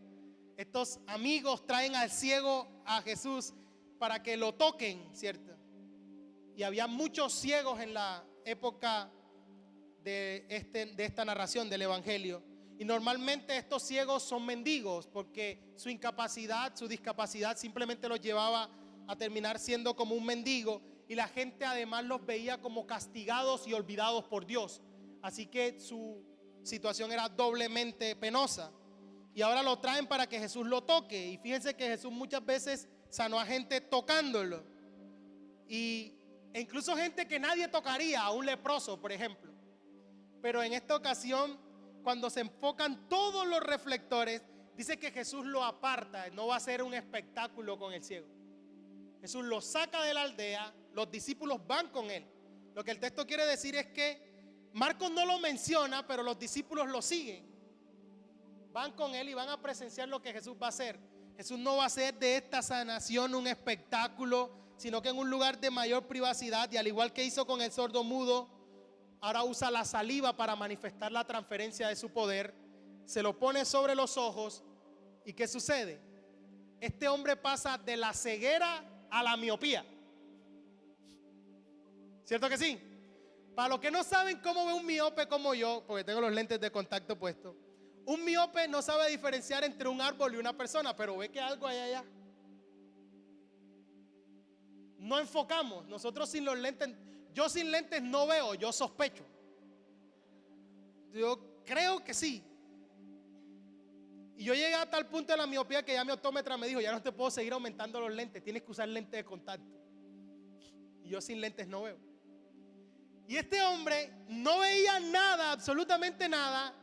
Estos amigos traen al ciego a Jesús para que lo toquen, ¿cierto? Y había muchos ciegos en la época de esta narración del evangelio. Y normalmente estos ciegos son mendigos porque su incapacidad, su discapacidad simplemente los llevaba a terminar siendo como un mendigo, y la gente además los veía como castigados y olvidados por Dios. Así que su situación era doblemente penosa. Y ahora lo traen para que Jesús lo toque. Y fíjense que Jesús muchas veces sanó a gente tocándolo. E incluso gente que nadie tocaría, a un leproso, por ejemplo. Pero en esta ocasión, cuando se enfocan todos los reflectores, dice que Jesús lo aparta. No va a ser un espectáculo con el ciego. Jesús lo saca de la aldea, los discípulos van con él. Lo que el texto quiere decir es que Marcos no lo menciona, pero los discípulos lo siguen. Van con él y van a presenciar lo que Jesús va a hacer. Jesús no va a hacer de esta sanación un espectáculo, sino que en un lugar de mayor privacidad, y al igual que hizo con el sordo mudo, ahora usa la saliva para manifestar la transferencia de su poder. Se lo pone sobre los ojos. ¿Y qué sucede? Este hombre pasa de la ceguera a la miopía. ¿Cierto que sí? Para los que no saben cómo ve un miope como yo, porque tengo los lentes de contacto puestos, un miope no sabe diferenciar entre un árbol y una persona, pero ve que algo hay allá. No enfocamos. Nosotros sin los lentes, yo sin lentes no veo, yo sospecho. Yo creo que sí. Y yo llegué a tal punto de la miopía que ya mi optómetra me dijo: ya no te puedo seguir aumentando los lentes, tienes que usar lentes de contacto. Y yo sin lentes no veo. Y este hombre no veía nada, absolutamente nada.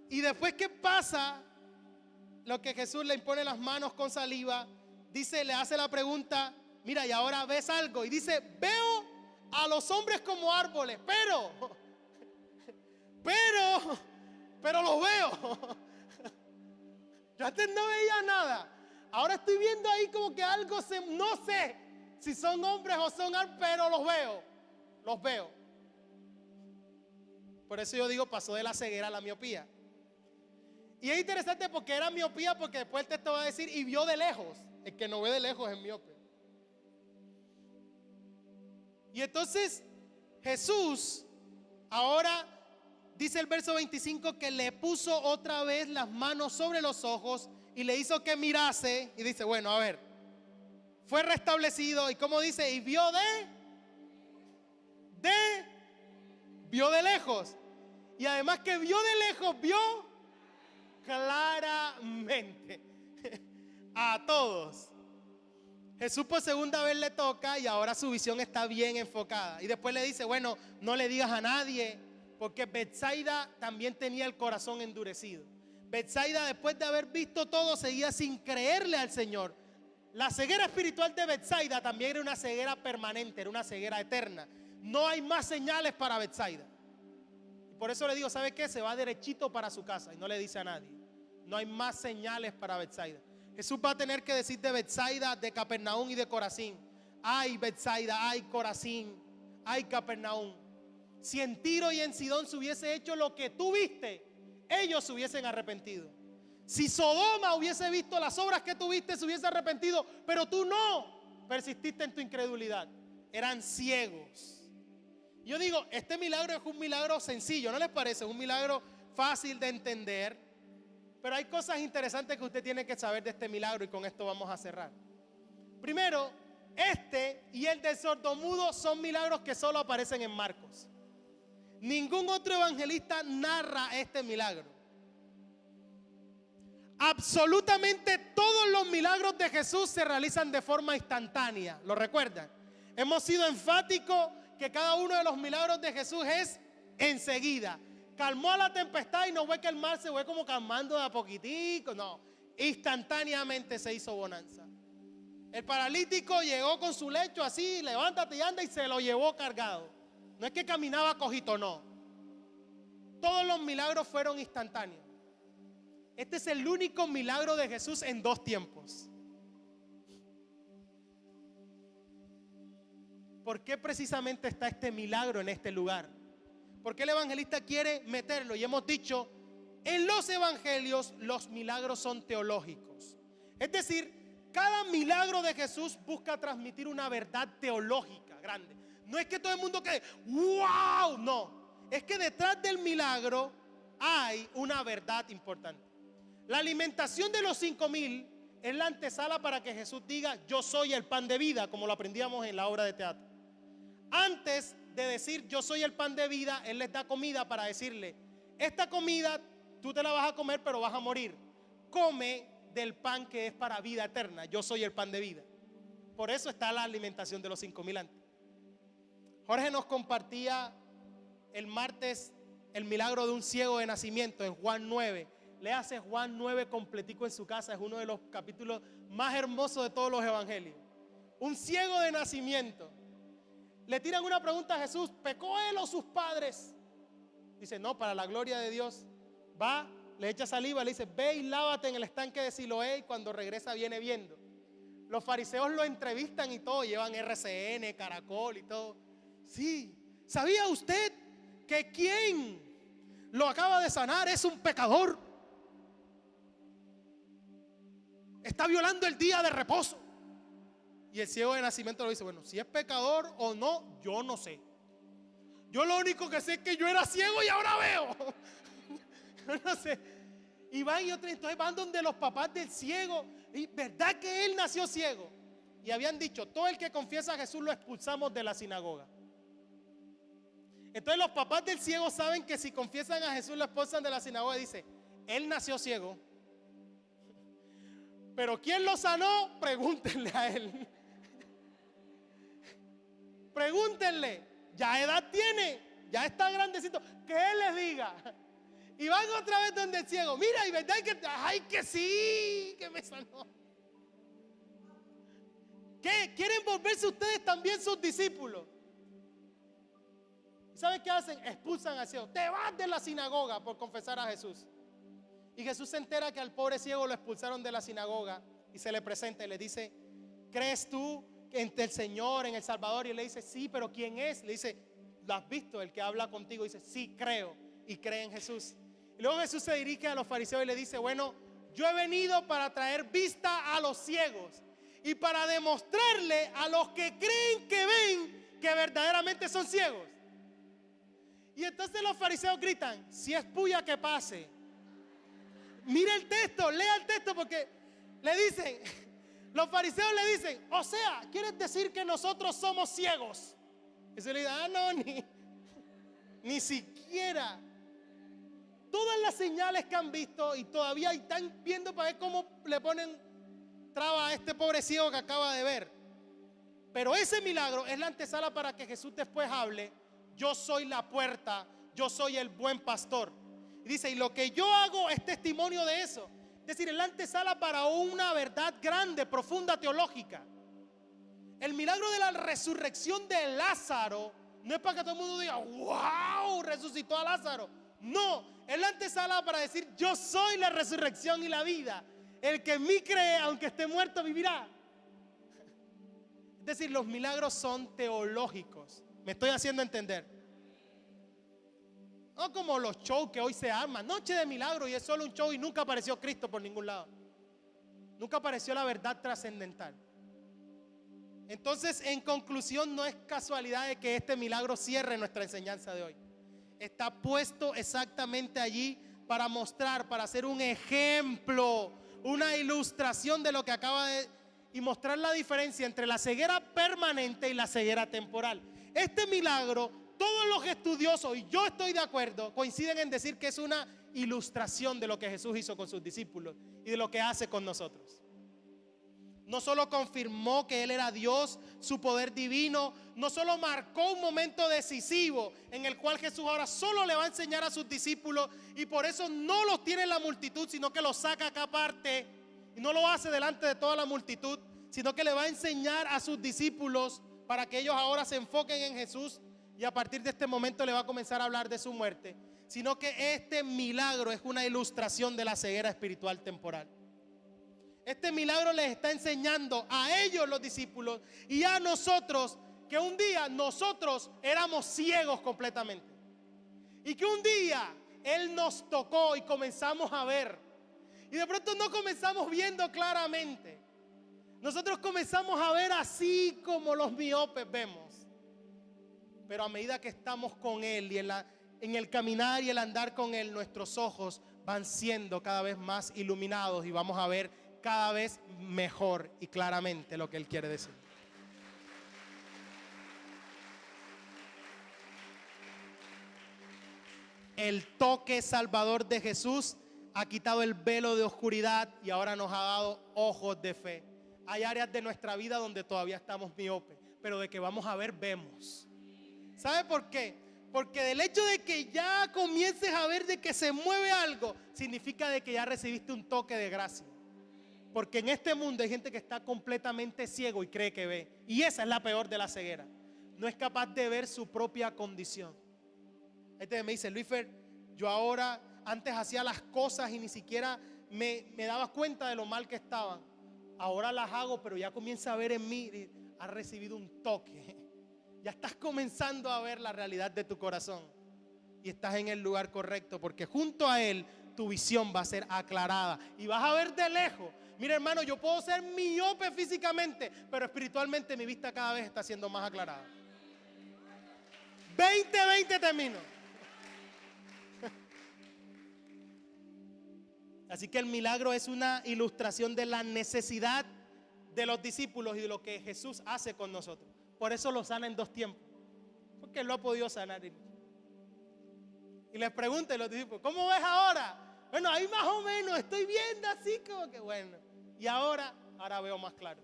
Y después que pasa lo que Jesús le impone las manos con saliva, dice, le hace la pregunta: mira, ¿y ahora ves algo? Y dice: veo a los hombres como árboles, pero los veo. Yo antes no veía nada. Ahora estoy viendo ahí como que algo no sé si son hombres o son árboles, pero los veo. Por eso yo digo, pasó de la ceguera a la miopía. Y es interesante porque era miopía, porque después el texto va a decir: y vio de lejos. El que no ve de lejos es miope. Y entonces Jesús ahora dice el verso 25 que le puso otra vez las manos sobre los ojos y le hizo que mirase. Y dice, bueno, a ver, fue restablecido. Y como dice, y vio vio de lejos. Y además que vio de lejos, vio claramente a todos. Jesús por segunda vez le toca y ahora su visión está bien enfocada. Y después le dice, bueno, no le digas a nadie, porque Betsaida también tenía el corazón endurecido. Betsaida, después de haber visto todo, seguía sin creerle al Señor. La ceguera espiritual de Betsaida también era una ceguera permanente, era una ceguera eterna. No hay más señales para Betsaida. Y por eso le digo, ¿sabe qué? Se va derechito para su casa y no le dice a nadie. No hay más señales para Betsaida. Jesús va a tener que decir de Betsaida, de Capernaum y de Corazín: ay Betsaida, ay Corazín, ay Capernaum, si en Tiro y en Sidón se hubiese hecho lo que tú viste, ellos se hubiesen arrepentido. Si Sodoma hubiese visto las obras que tú viste, se hubiese arrepentido, pero tú no, persististe en tu incredulidad. Eran ciegos. Yo digo, este milagro es un milagro sencillo, ¿no les parece? Es un milagro fácil de entender, pero hay cosas interesantes que usted tiene que saber de este milagro y con esto vamos a cerrar. Primero, este y el del sordomudo son milagros que solo aparecen en Marcos. Ningún otro evangelista narra este milagro. Absolutamente todos los milagros de Jesús se realizan de forma instantánea. ¿Lo recuerdan? Hemos sido enfáticos que cada uno de los milagros de Jesús es enseguida. Calmó a la tempestad y no ve que el mar se fue como calmando de a poquitico. No, instantáneamente se hizo bonanza. El paralítico llegó con su lecho así, levántate y anda, y se lo llevó cargado. No es que caminaba cojito, no. Todos los milagros fueron instantáneos. Este es el único milagro de Jesús en 2 tiempos. ¿Por qué precisamente está este milagro en este lugar? ¿Por qué el evangelista quiere meterlo? Y hemos dicho, en los evangelios los milagros son teológicos. Es decir, cada milagro de Jesús busca transmitir una verdad teológica grande. No es que todo el mundo quede, ¡wow! No, es que detrás del milagro hay una verdad importante. La alimentación de los 5,000 es la antesala para que Jesús diga, yo soy el pan de vida, como lo aprendíamos en la obra de teatro. Antes de decir yo soy el pan de vida, Él les da comida para decirle, esta comida tú te la vas a comer pero vas a morir. Come del pan que es para vida eterna, yo soy el pan de vida. Por eso está la alimentación de los 5,000 antes. Jorge nos compartía el martes el milagro de un ciego de nacimiento en Juan 9. Léase Juan 9 completico en su casa, es uno de los capítulos más hermosos de todos los evangelios. Un ciego de nacimiento. Le tiran una pregunta a Jesús, ¿pecó él o sus padres? Dice, no, para la gloria de Dios. Va, le echa saliva, le dice, ve y lávate en el estanque de Siloé, y cuando regresa viene viendo. Los fariseos lo entrevistan y todo, llevan RCN, Caracol y todo. Sí, ¿sabía usted que quien lo acaba de sanar es un pecador? Está violando el día de reposo. Y el ciego de nacimiento le dice, bueno, si es pecador o no, yo no sé. Yo lo único que sé es que yo era ciego y ahora veo. No sé. Y van y otros, entonces van donde los papás del ciego. Y verdad que él nació ciego. Y habían dicho, todo el que confiesa a Jesús lo expulsamos de la sinagoga. Entonces los papás del ciego saben que si confiesan a Jesús lo expulsan de la sinagoga. Y dice, él nació ciego. Pero ¿quién lo sanó? Pregúntenle a él. Pregúntenle. Ya edad tiene, ya está grandecito. Que él les diga. Y van otra vez donde el ciego. Mira, y verdad que, ay, que sí, que me sanó. ¿Qué? ¿Quieren volverse ustedes también sus discípulos? ¿Saben qué hacen? Expulsan al ciego. Te vas de la sinagoga por confesar a Jesús. Y Jesús se entera que al pobre ciego lo expulsaron de la sinagoga y se le presenta y le dice, ¿crees tú en el Señor, en el Salvador? Y él le dice, sí, pero ¿quién es? Le dice, ¿lo has visto? El que habla contigo. Y dice, sí, creo. Y cree en Jesús. Y luego Jesús se dirige a los fariseos y le dice, bueno, yo he venido para traer vista a los ciegos y para demostrarle a los que creen que ven que verdaderamente son ciegos. Y entonces los fariseos gritan, si es puya que pase. Mira el texto, lea el texto, porque le dicen, los fariseos le dicen, o sea, ¿quieres decir que nosotros somos ciegos? Y se le dice, no, ni siquiera. Todas las señales que han visto y todavía están viendo para ver cómo le ponen traba a este pobre ciego que acaba de ver. Pero ese milagro es la antesala para que Jesús después hable, yo soy la puerta, yo soy el buen pastor. Y dice, y lo que yo hago es testimonio de eso. Es decir, es la antesala para una verdad grande, profunda, teológica. El milagro de la resurrección de Lázaro no es para que todo el mundo diga, wow, resucitó a Lázaro. No, es la antesala para decir, yo soy la resurrección y la vida. El que en mí cree, aunque esté muerto, vivirá. Es decir, los milagros son teológicos ¿Me estoy haciendo entender? No como los shows que hoy se arman, noche de milagro y es solo un show y nunca apareció Cristo por ningún lado. Nunca apareció la verdad trascendental. Entonces, en conclusión, no es casualidad de que este milagro cierre nuestra enseñanza de hoy. Está puesto exactamente allí para mostrar, para hacer un ejemplo, una ilustración de lo que acaba de... y mostrar la diferencia entre la ceguera permanente y la ceguera temporal. Este milagro, todos los estudiosos, y yo estoy de acuerdo, coinciden en decir que es una ilustración de lo que Jesús hizo con sus discípulos y de lo que hace con nosotros. No solo confirmó que Él era Dios, su poder divino, no solo marcó un momento decisivo en el cual Jesús ahora solo le va a enseñar a sus discípulos y por eso no los tiene en la multitud, sino que los saca acá aparte y no lo hace delante de toda la multitud, sino que le va a enseñar a sus discípulos para que ellos ahora se enfoquen en Jesús y a partir de este momento le va a comenzar a hablar de su muerte, sino que este milagro es una ilustración de la ceguera espiritual temporal. Este milagro les está enseñando a ellos, los discípulos, y a nosotros, que un día nosotros éramos ciegos completamente. Y que un día Él nos tocó y comenzamos a ver. Y de pronto no comenzamos viendo claramente. Nosotros comenzamos a ver así como los miopes vemos. Pero a medida que estamos con Él y en el caminar y el andar con Él, nuestros ojos van siendo cada vez más iluminados y vamos a ver cada vez mejor y claramente lo que Él quiere decir. El toque salvador de Jesús ha quitado el velo de oscuridad y ahora nos ha dado ojos de fe. Hay áreas de nuestra vida donde todavía estamos miopes, pero de que vamos a ver, vemos. ¿Sabe por qué? Porque del hecho de que ya comiences a ver de que se mueve algo, significa de que ya recibiste un toque de gracia. Porque en este mundo hay gente que está completamente ciego y cree que ve. Y esa es la peor de la ceguera. No es capaz de ver su propia condición. Este me dice, Luisfer, yo ahora antes hacía las cosas y ni siquiera me daba cuenta de lo mal que estaban. Ahora las hago, pero ya comienza a ver en mí, has recibido un toque. Ya estás comenzando a ver la realidad de tu corazón. Y estás en el lugar correcto, porque junto a Él tu visión va a ser aclarada. Y vas a ver de lejos. Mira, hermano, yo puedo ser miope físicamente, pero espiritualmente mi vista cada vez está siendo más aclarada. 2020 termino. Así que el milagro es una ilustración de la necesidad de los discípulos y de lo que Jesús hace con nosotros. Por eso lo sana en 2 tiempos, porque Él lo ha podido sanar. Y les pregunta a los discípulos, ¿cómo ves ahora? Bueno, ahí más o menos, estoy viendo así como que bueno. Y ahora veo más claro.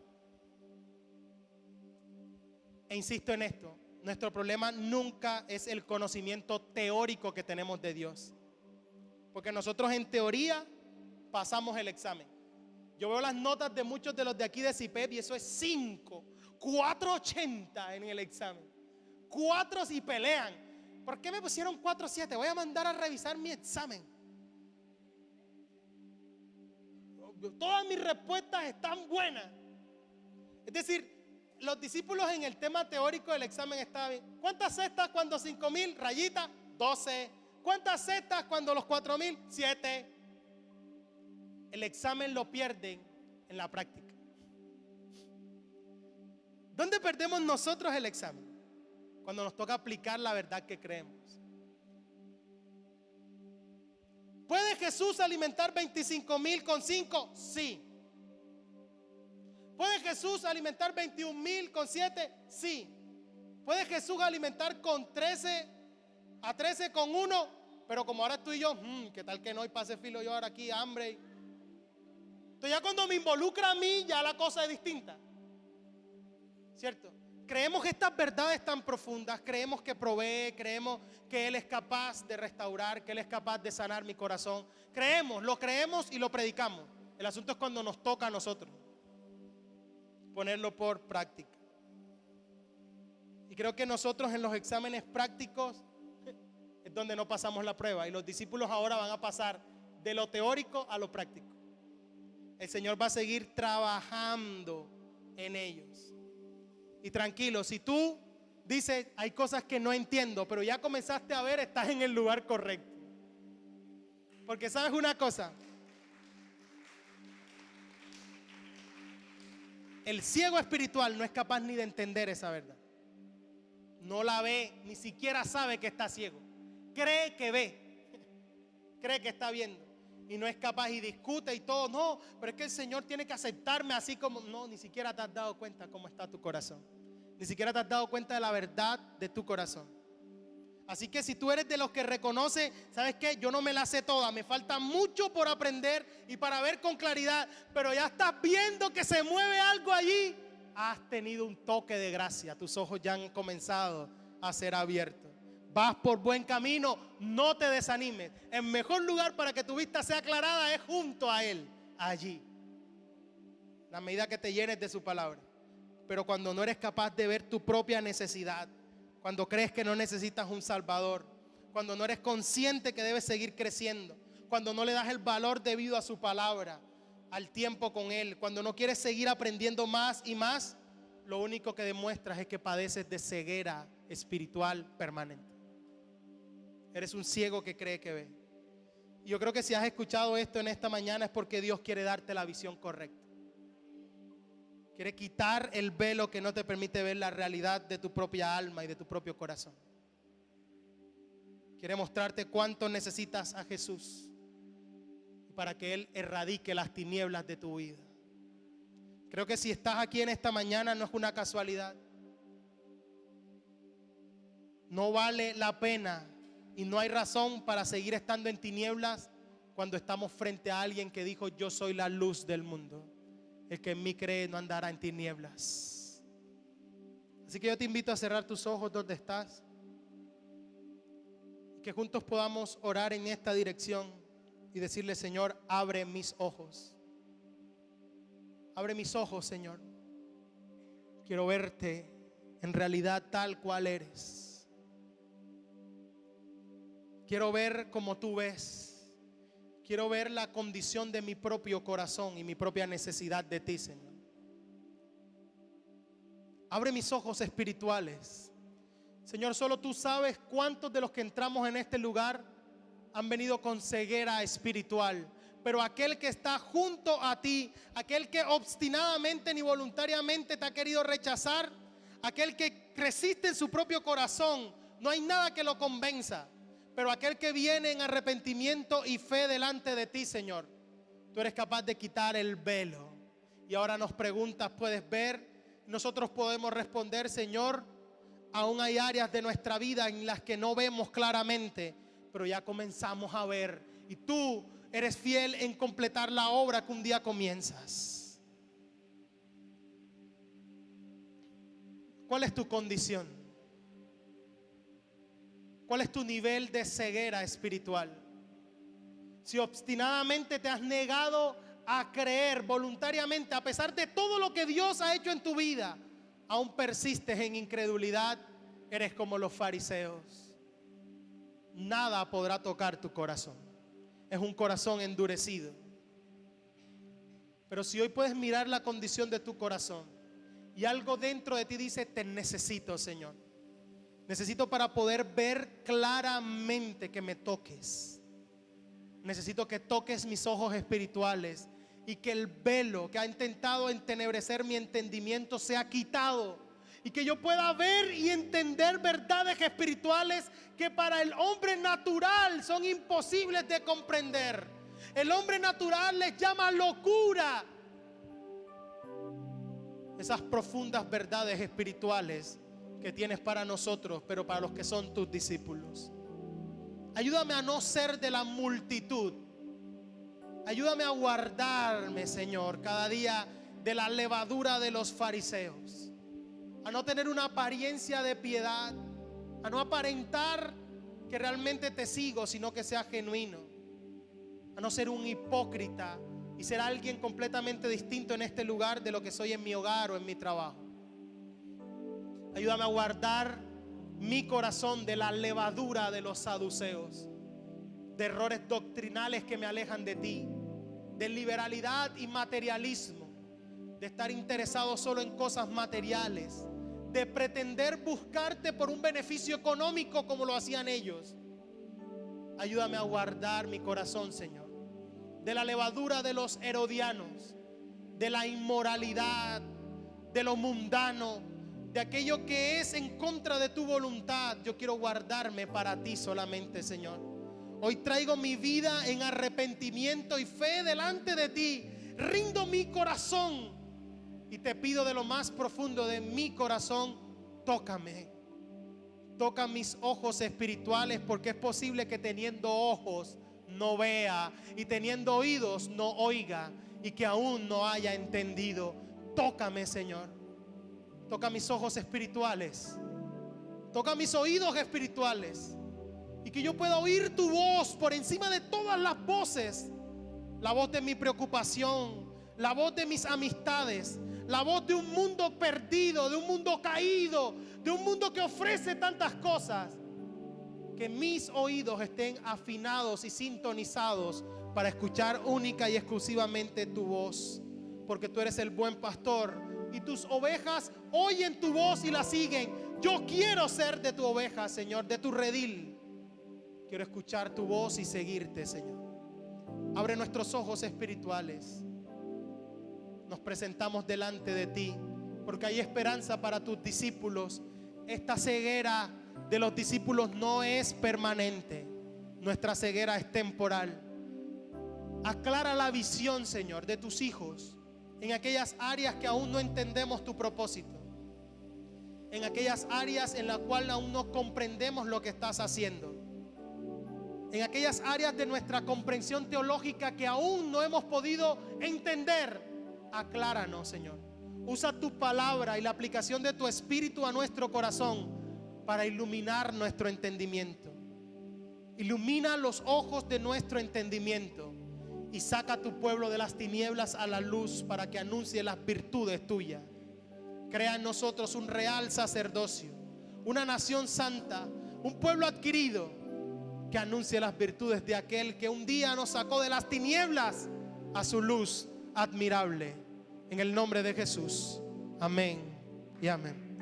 E insisto en esto, nuestro problema nunca es el conocimiento teórico que tenemos de Dios. Porque nosotros en teoría pasamos el examen. Yo veo las notas de muchos de los de aquí de CIPEP y eso es 5, 4.80 en el examen. 4 y pelean. ¿Por qué me pusieron 4.7? Voy a mandar a revisar mi examen. Todas mis respuestas están buenas. Es decir, los discípulos en el tema teórico del examen estaban bien. ¿Cuántas cestas cuando 5,000? Rayita, 12. ¿Cuántas cestas cuando los 4,000? 7. El examen lo pierden en la práctica. ¿Dónde perdemos nosotros el examen? Cuando nos toca aplicar la verdad que creemos. ¿Puede Jesús alimentar 25,000 con 5? Sí. ¿Puede Jesús alimentar 21,000 con 7? Sí. ¿Puede Jesús alimentar con 13 a 13 con 1? Pero como ahora tú y yo, ¿qué tal que no? Y pase filo yo ahora aquí, hambre. Entonces ya cuando me involucra a mí, ya la cosa es distinta. ¿Cierto? Creemos estas verdades tan profundas, creemos que provee, creemos que Él es capaz de restaurar, que Él es capaz de sanar mi corazón. Lo creemos y lo predicamos. El asunto es cuando nos toca a nosotros ponerlo por práctica. Y creo que nosotros en los exámenes prácticos es donde no pasamos la prueba. Y los discípulos ahora van a pasar de lo teórico a lo práctico. El Señor va a seguir trabajando en ellos. Y tranquilo, si tú dices, hay cosas que no entiendo, pero ya comenzaste a ver, estás en el lugar correcto. Porque sabes una cosa, el ciego espiritual no es capaz ni de entender esa verdad. No la ve, ni siquiera sabe que está ciego. Cree que ve, cree que está viendo y no es capaz y discute y todo. No, pero es que el Señor tiene que aceptarme así como... No, ni siquiera te has dado cuenta cómo está tu corazón. Ni siquiera te has dado cuenta de la verdad de tu corazón. Así que si tú eres de los que reconoce, ¿sabes qué? Yo no me la sé toda, me falta mucho por aprender y para ver con claridad, pero ya estás viendo que se mueve algo allí. Has tenido un toque de gracia, tus ojos ya han comenzado a ser abiertos. Vas por buen camino, no te desanimes. El mejor lugar para que tu vista sea aclarada es junto a Él, allí. La medida que te llenes de su palabra. Pero cuando no eres capaz de ver tu propia necesidad, cuando crees que no necesitas un Salvador, cuando no eres consciente que debes seguir creciendo, cuando no le das el valor debido a su palabra, al tiempo con Él, cuando no quieres seguir aprendiendo más y más, lo único que demuestras es que padeces de ceguera espiritual permanente. Eres un ciego que cree que ve. Y yo creo que si has escuchado esto en esta mañana es porque Dios quiere darte la visión correcta. Quiere quitar el velo que no te permite ver la realidad de tu propia alma y de tu propio corazón. Quiere mostrarte cuánto necesitas a Jesús para que Él erradique las tinieblas de tu vida. Creo que si estás aquí en esta mañana no es una casualidad. No vale la pena y no hay razón para seguir estando en tinieblas cuando estamos frente a alguien que dijo: yo soy la luz del mundo. El que en mí cree no andará en tinieblas. Así que yo te invito a cerrar tus ojos donde estás. Que juntos podamos orar en esta dirección y decirle: Señor, abre mis ojos. Abre mis ojos, Señor. Quiero verte en realidad tal cual eres. Quiero ver como tú ves. Quiero ver la condición de mi propio corazón y mi propia necesidad de ti, Señor. Abre mis ojos espirituales. Señor, solo tú sabes cuántos de los que entramos en este lugar han venido con ceguera espiritual. Pero aquel que está junto a ti, aquel que obstinadamente ni voluntariamente te ha querido rechazar, aquel que resiste en su propio corazón, no hay nada que lo convenza. Pero aquel que viene en arrepentimiento y fe delante de ti, Señor, tú eres capaz de quitar el velo. Y ahora nos preguntas: ¿puedes ver? Nosotros podemos responder: Señor, aún hay áreas de nuestra vida en las que no vemos claramente, pero ya comenzamos a ver. Y tú eres fiel en completar la obra que un día comienzas. ¿Cuál es tu condición? ¿Cuál es tu nivel de ceguera espiritual? Si obstinadamente te has negado a creer voluntariamente, a pesar de todo lo que Dios ha hecho en tu vida, aún persistes en incredulidad, eres como los fariseos. Nada podrá tocar tu corazón. Es un corazón endurecido. Pero si hoy puedes mirar la condición de tu corazón y algo dentro de ti dice: te necesito, Señor. Necesito para poder ver claramente que me toques. Necesito que toques mis ojos espirituales y que el velo que ha intentado entenebrecer mi entendimiento sea quitado. Y que yo pueda ver y entender verdades espirituales que para el hombre natural son imposibles de comprender. El hombre natural les llama locura esas profundas verdades espirituales que tienes para nosotros, pero para los que son tus discípulos. Ayúdame a no ser de la multitud. Ayúdame a guardarme, Señor, cada día de la levadura de los fariseos. A no tener una apariencia de piedad, a no aparentar que realmente te sigo, sino que sea genuino. A no ser un hipócrita y ser alguien completamente distinto en este lugar de lo que soy en mi hogar o en mi trabajo. Ayúdame a guardar mi corazón de la levadura de los saduceos, de errores doctrinales que me alejan de ti, de liberalidad y materialismo, de estar interesado solo en cosas materiales, de pretender buscarte por un beneficio económico como lo hacían ellos. Ayúdame a guardar mi corazón, Señor, de la levadura de los herodianos, de la inmoralidad, de lo mundano, de aquello que es en contra de tu voluntad. Yo quiero guardarme para ti solamente, Señor. Hoy traigo mi vida en arrepentimiento y fe delante de ti. Rindo mi corazón y te pido de lo más profundo de mi corazón, tócame. Toca mis ojos espirituales, porque es posible que teniendo ojos no vea y teniendo oídos no oiga y que aún no haya entendido. Tócame, Señor. Toca mis ojos espirituales. Toca mis oídos espirituales. Y que yo pueda oír tu voz por encima de todas las voces. La voz de mi preocupación, la voz de mis amistades, la voz de un mundo perdido, de un mundo caído, de un mundo que ofrece tantas cosas. Que mis oídos estén afinados y sintonizados para escuchar única y exclusivamente tu voz. Porque tú eres el buen pastor y tus ovejas oyen tu voz y la siguen. Yo quiero ser de tu oveja, Señor, de tu redil. Quiero escuchar tu voz y seguirte, Señor. Abre nuestros ojos espirituales. Nos presentamos delante de ti, porque hay esperanza para tus discípulos. Esta ceguera de los discípulos no es permanente. Nuestra ceguera es temporal. Aclara la visión, Señor, de tus hijos en aquellas áreas que aún no entendemos tu propósito, en aquellas áreas en las cuales aún no comprendemos lo que estás haciendo, en aquellas áreas de nuestra comprensión teológica que aún no hemos podido entender. Acláranos, Señor. Usa tu palabra y la aplicación de tu espíritu a nuestro corazón para iluminar nuestro entendimiento. Ilumina los ojos de nuestro entendimiento y saca a tu pueblo de las tinieblas a la luz para que anuncie las virtudes tuyas. Crea en nosotros un real sacerdocio, una nación santa, un pueblo adquirido que anuncie las virtudes de aquel que un día nos sacó de las tinieblas a su luz admirable. En el nombre de Jesús. Amén y amén.